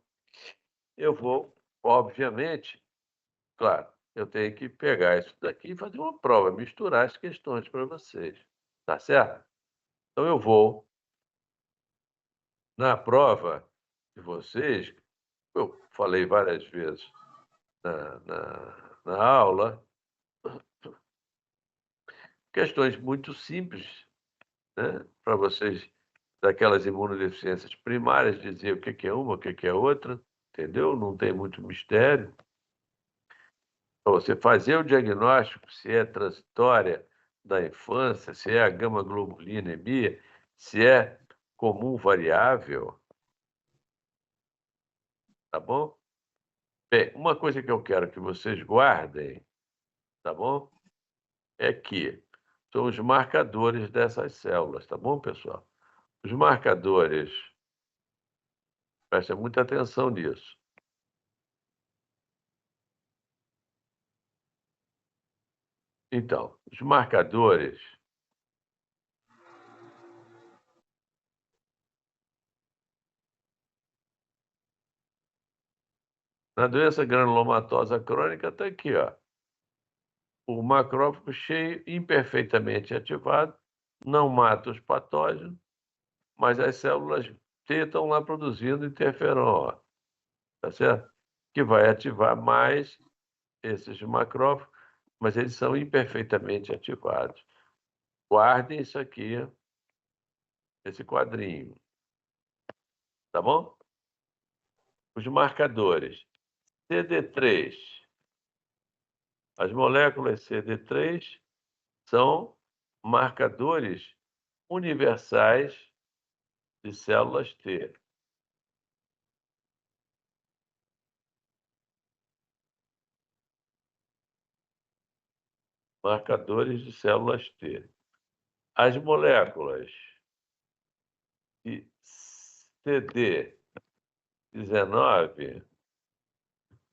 eu vou, obviamente, claro, eu tenho que pegar isso daqui e fazer uma prova, misturar as questões para vocês. Tá certo? Então eu vou, na prova de vocês, eu falei várias vezes na aula, questões muito simples, né, para vocês, daquelas imunodeficiências primárias, dizer o que é uma, o que é outra, entendeu? Não tem muito mistério. Para você fazer o diagnóstico, se é transitória da infância, se é a gama-globulinemia, se é comum variável, tá bom? Bem, uma coisa que eu quero que vocês guardem, tá bom? É que são os marcadores dessas células, tá bom, pessoal? Os marcadores, prestem muita atenção nisso. Então, os marcadores na doença granulomatosa crônica está aqui, ó. O macrófago cheio, imperfeitamente ativado, não mata os patógenos, mas as células T estão lá produzindo interferon, ó, tá certo? Que vai ativar mais esses macrófagos, mas eles são imperfeitamente ativados. Guardem isso aqui, esse quadrinho, tá bom? Os marcadores. CD3. As moléculas CD3 são marcadores universais de células T. Marcadores de células T. As moléculas de CD19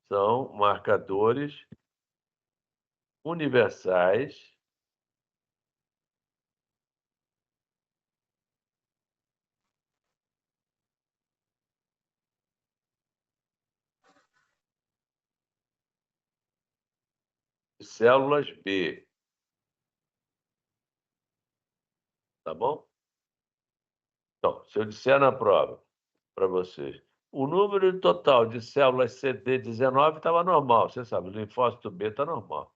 são marcadores universais de células B. Tá bom? Então, se eu disser na prova para vocês, o número total de células CD19 estava normal, você sabe, o linfócito B está normal.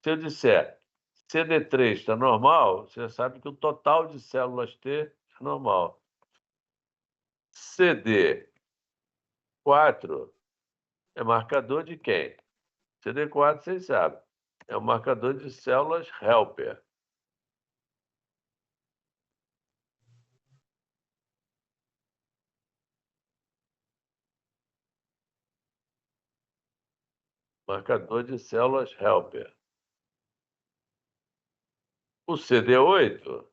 Se eu disser CD3 está normal, você sabe que o total de células T é normal. CD4 é marcador de quem? CD4, vocês sabem, é um marcador de células helper. Marcador de células helper. O CD8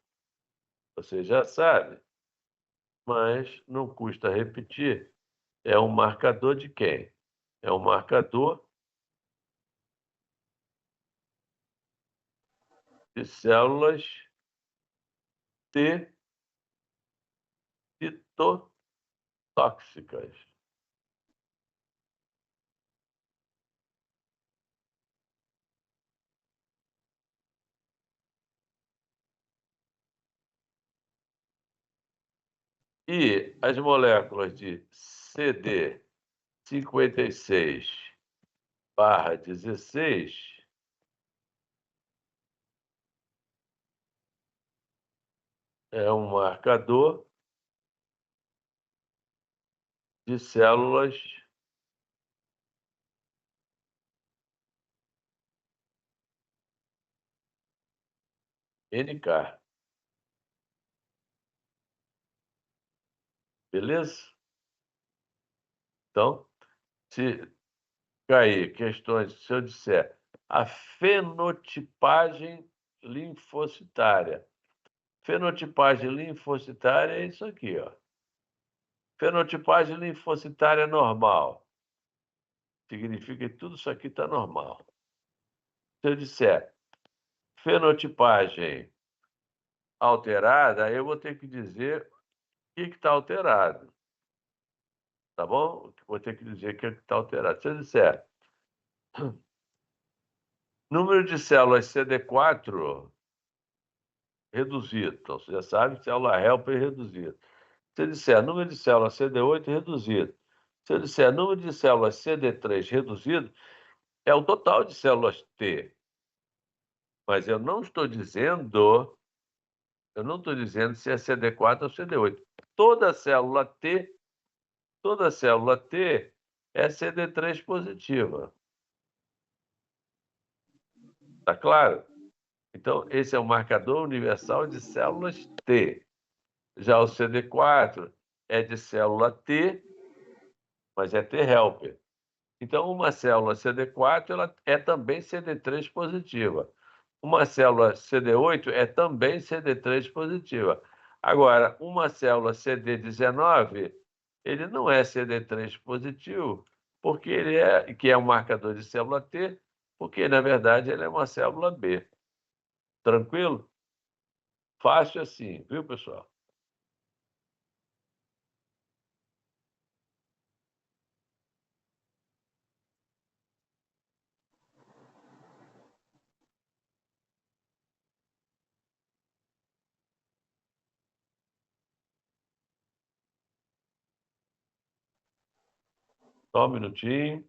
Você já sabe, mas não custa repetir. É um marcador de quem? É um marcador de células T citotóxicas. E as moléculas de CD56/16 é um marcador de células NK. Beleza? Então, se cair questões, se eu disser a fenotipagem linfocitária. Fenotipagem linfocitária é isso aqui, ó. Fenotipagem linfocitária normal. Significa que tudo isso aqui está normal. Se eu disser fenotipagem alterada, eu vou ter que dizer o que está alterado. Tá bom? Vou ter que dizer o que está alterado. Se eu disser número de células CD4 reduzido, então você já sabe, célula helper reduzida. Se eu disser número de células CD8 reduzido, se eu disser número de células CD3 reduzido, é o total de células T. Mas eu não estou dizendo se é CD4 ou CD8. Toda célula T é CD3 positiva. Tá claro? Então, esse é o marcador universal de células T. Já o CD4 é de célula T, mas é T helper. Então, uma célula CD4 ela é também CD3 positiva. Uma célula CD8 é também CD3 positiva. Agora, uma célula CD19, ele não é CD3 positivo, porque que é um marcador de célula T, porque, na verdade, ele é uma célula B. Tranquilo? Fácil assim, viu, pessoal? Só um minutinho.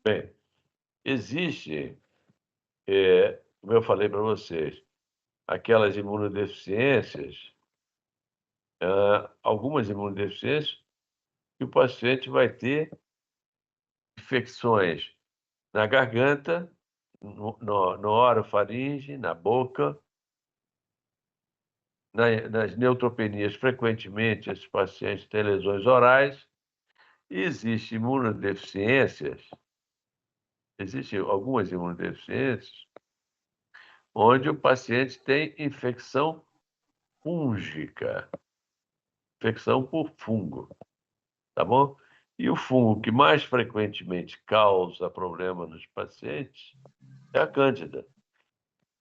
Bem, existe, como eu falei para vocês, aquelas imunodeficiências, algumas imunodeficiências, que o paciente vai ter infecções na garganta, no orofaringe, na boca, nas neutropenias. Frequentemente, esses pacientes têm lesões orais. E existem algumas imunodeficiências onde o paciente tem infecção fúngica, infecção por fungo, tá bom? E o fungo que mais frequentemente causa problema nos pacientes é a Cândida.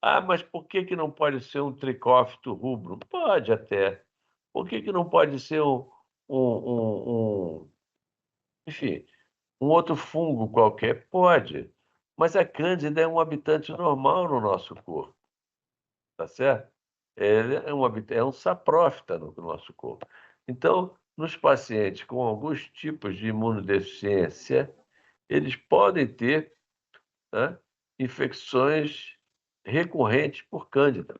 Ah, mas por que não pode ser um Trichófito rubrum? Pode até. Por que não pode ser enfim, um outro fungo qualquer? Pode. Mas a Cândida é um habitante normal no nosso corpo, tá certo? Ele é um saprófita no nosso corpo. Então, nos pacientes com alguns tipos de imunodeficiência, eles podem ter, né, infecções recorrentes por Cândida.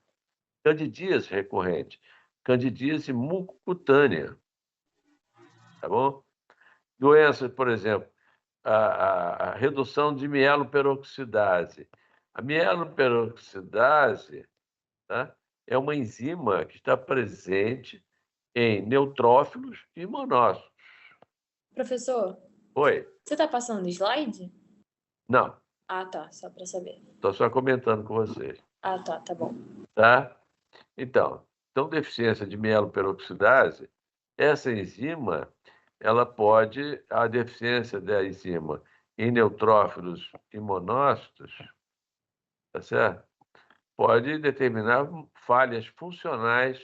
Candidíase recorrente, candidíase mucocutânea, tá bom? Doenças, por exemplo, a redução de mieloperoxidase, A mieloperoxidase, tá? É uma enzima que está presente em neutrófilos e monócitos. Professor, Oi? você tá passando slide? Não, Ah, tá. Só para saber. estou só comentando com vocês. Ah, tá. Tá bom. Tá? Então, deficiência de mieloperoxidase, essa enzima, a deficiência da enzima em neutrófilos e monócitos, tá certo? Pode determinar falhas funcionais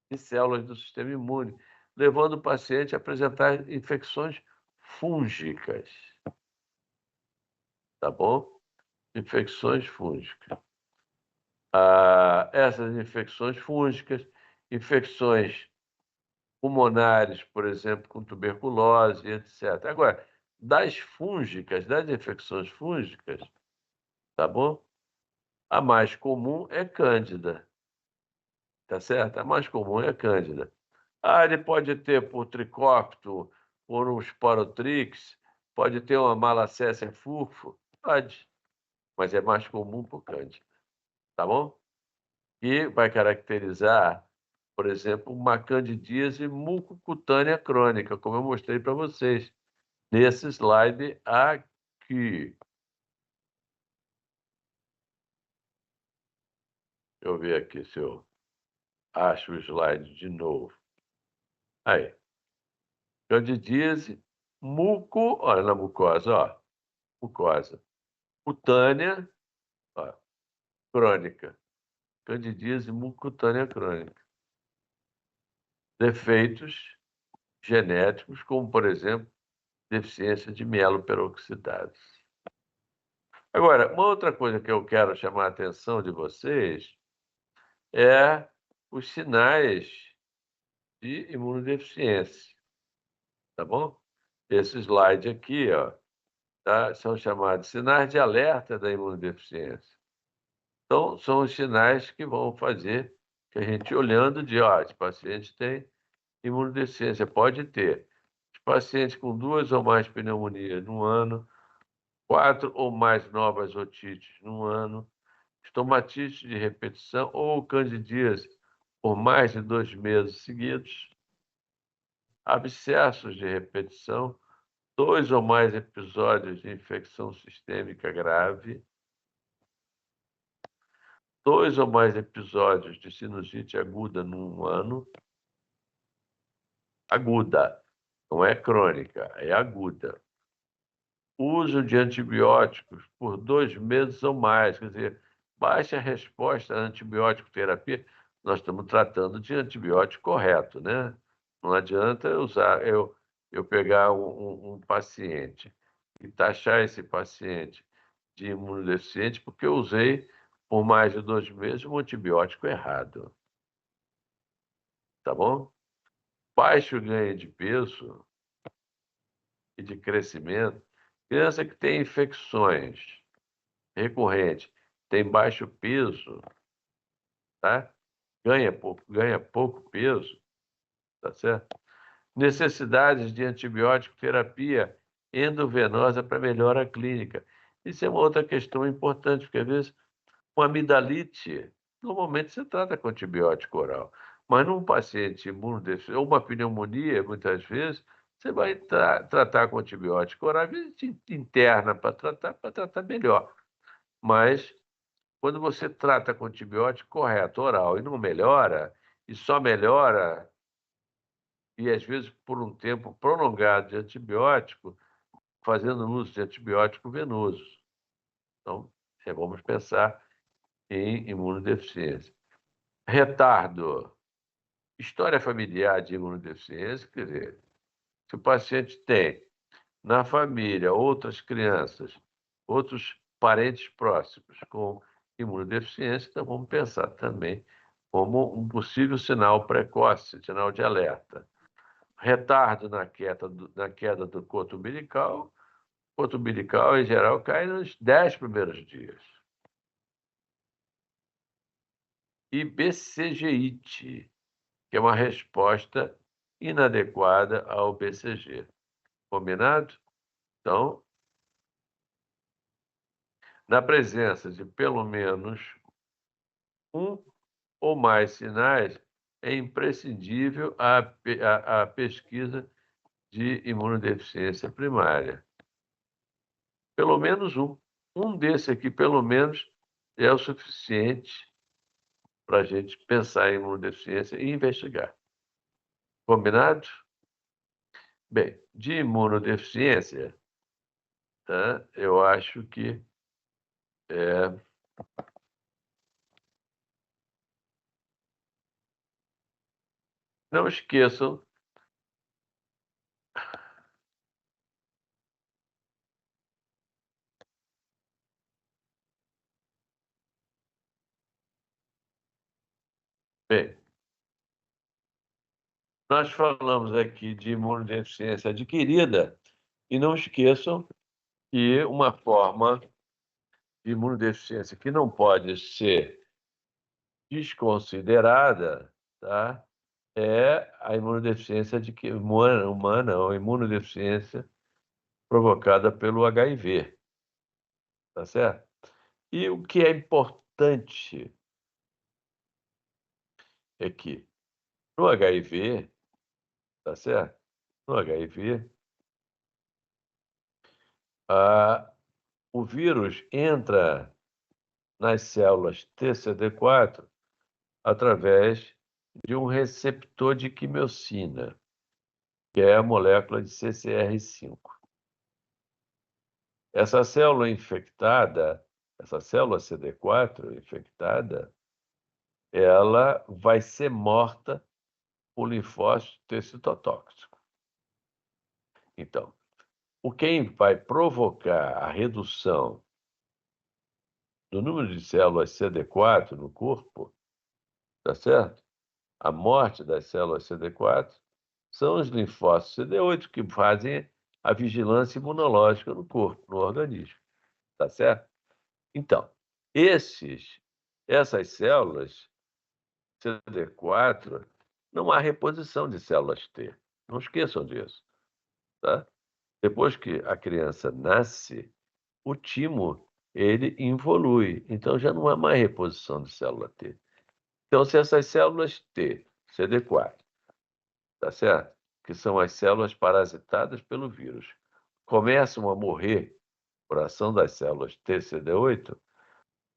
de células do sistema imune, levando o paciente a apresentar infecções fúngicas, tá bom? Infecções fúngicas. Essas infecções fúngicas, infecções pulmonares, por exemplo, com tuberculose, etc. Agora, das infecções fúngicas, tá bom? A mais comum é Cândida, tá certo? A mais comum é Cândida. Ele pode ter por tricópito, por um Sporotrix, pode ter uma Malacésia furfo, pode, mas é mais comum por Cândida, tá bom? E vai caracterizar, por exemplo, uma candidíase mucocutânea crônica, como eu mostrei para vocês nesse slide aqui. Deixa eu ver aqui se eu acho o slide de novo. Aí. Candidíase olha na mucosa, ó. Mucosa. Cutânea, ó, crônica. Candidíase mucocutânea crônica. Defeitos genéticos, como, por exemplo, deficiência de mieloperoxidase. Agora, uma outra coisa que eu quero chamar a atenção de vocês é os sinais de imunodeficiência, tá bom? Esse slide aqui, ó, tá? São chamados sinais de alerta da imunodeficiência. Então, são os sinais que vão fazer que a gente, olhando, esse paciente tem imunodeficiência, pode ter. Os pacientes com 2 ou mais pneumonias no ano, 4 ou mais novas otites no ano, estomatite de repetição ou candidíase por mais de 2 meses seguidos, abscessos de repetição, 2 ou mais episódios de infecção sistêmica grave, 2 ou mais episódios de sinusite aguda num ano, aguda, não é crônica, é aguda. Uso de antibióticos por 2 meses ou mais, quer dizer, baixa resposta à antibiótico terapia, nós estamos tratando de antibiótico correto, né? Não adianta eu pegar um paciente e taxar esse paciente de imunodeficiente porque eu usei por mais de 2 meses um antibiótico errado. Tá bom? Baixo ganho de peso e de crescimento. Criança que tem infecções recorrentes, tem baixo peso, tá? Ganha pouco peso, tá certo? Necessidades de antibiótico terapia endovenosa para melhora clínica. Isso é uma outra questão importante, porque às vezes uma amidalite, normalmente você trata com antibiótico oral, mas num paciente imunodeficiente, ou uma pneumonia, muitas vezes, você vai tratar com antibiótico oral, às vezes interna para tratar melhor. Mas quando você trata com antibiótico correto, oral, e não melhora, e só melhora, e às vezes por um tempo prolongado de antibiótico, fazendo uso de antibiótico venoso. Então, vamos pensar em imunodeficiência. Retardo. História familiar de imunodeficiência, quer dizer, se o paciente tem na família outras crianças, outros parentes próximos com imunodeficiência, então vamos pensar também como um possível sinal precoce, sinal de alerta. Retardo na queda do coto umbilical. O coto umbilical, em geral, cai nos 10 primeiros dias. E BCGite, que é uma resposta inadequada ao BCG. Combinado? Então, na presença de pelo menos um ou mais sinais, é imprescindível a pesquisa de imunodeficiência primária. Pelo menos um. Um desse aqui, pelo menos, é o suficiente para a gente pensar em imunodeficiência e investigar. Combinado? Bem, de imunodeficiência, tá? Eu acho que não esqueçam bem, nós falamos aqui de imunodeficiência adquirida e não esqueçam que uma forma de imunodeficiência que não pode ser desconsiderada, tá? É a imunodeficiência humana ou imunodeficiência provocada pelo HIV, tá certo? E o que é importante é que no HIV, tá certo? No HIV, o vírus entra nas células TCD4 através de um receptor de quimiocina, que é a molécula de CCR5. Essa célula infectada, essa célula CD4 infectada, ela vai ser morta por linfócito citotóxico. Então, o que vai provocar a redução do número de células CD4 no corpo, tá certo? A morte das células CD4 são os linfócitos CD8 que fazem a vigilância imunológica no corpo, no organismo, tá certo? Então, essas células CD4, não há reposição de células T. Não esqueçam disso, tá? Depois que a criança nasce, o timo, ele involui. Então, já não há mais reposição de célula T. Então, se essas células T, CD4, tá certo? Que são as células parasitadas pelo vírus, começam a morrer por ação das células TCD8,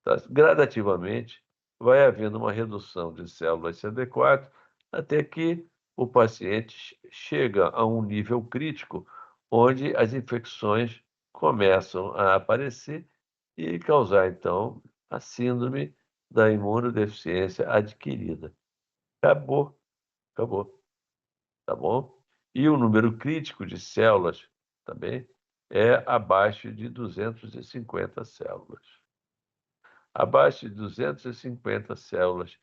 tá? Gradativamente vai havendo uma redução de células CD4 até que o paciente chega a um nível crítico onde as infecções começam a aparecer e causar, então, a síndrome da imunodeficiência adquirida. Acabou, acabou, tá bom? E o número crítico de células também é abaixo de 250 células. Abaixo de 250 células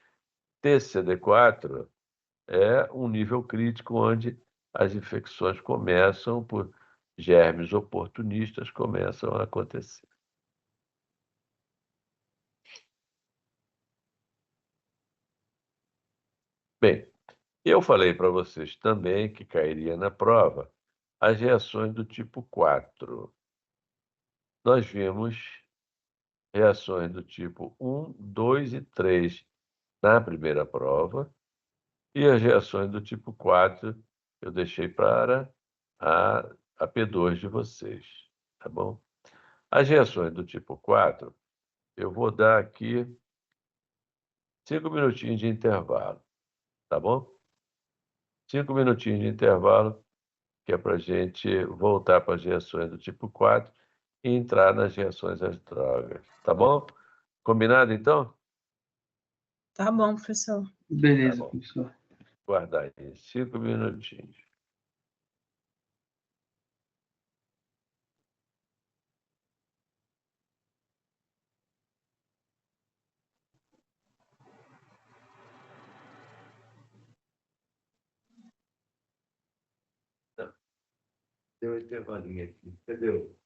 TCD4 é um nível crítico onde as infecções começam por germes oportunistas começam a acontecer. Bem, eu falei para vocês também que cairia na prova as reações do tipo 4. Nós vimos reações do tipo 1, 2 e 3 na primeira prova, e as reações do tipo 4 eu deixei para a P2 de vocês, tá bom? As reações do tipo 4, eu vou dar aqui 5 minutinhos de intervalo, tá bom? 5 minutinhos de intervalo, que é para a gente voltar para as reações do tipo 4 e entrar nas reações às drogas, tá bom? Combinado, então? Tá bom, professor. Beleza, tá, professor. Guardar aí, 5 minutinhos. Deu um intervalinho aqui. Entendeu?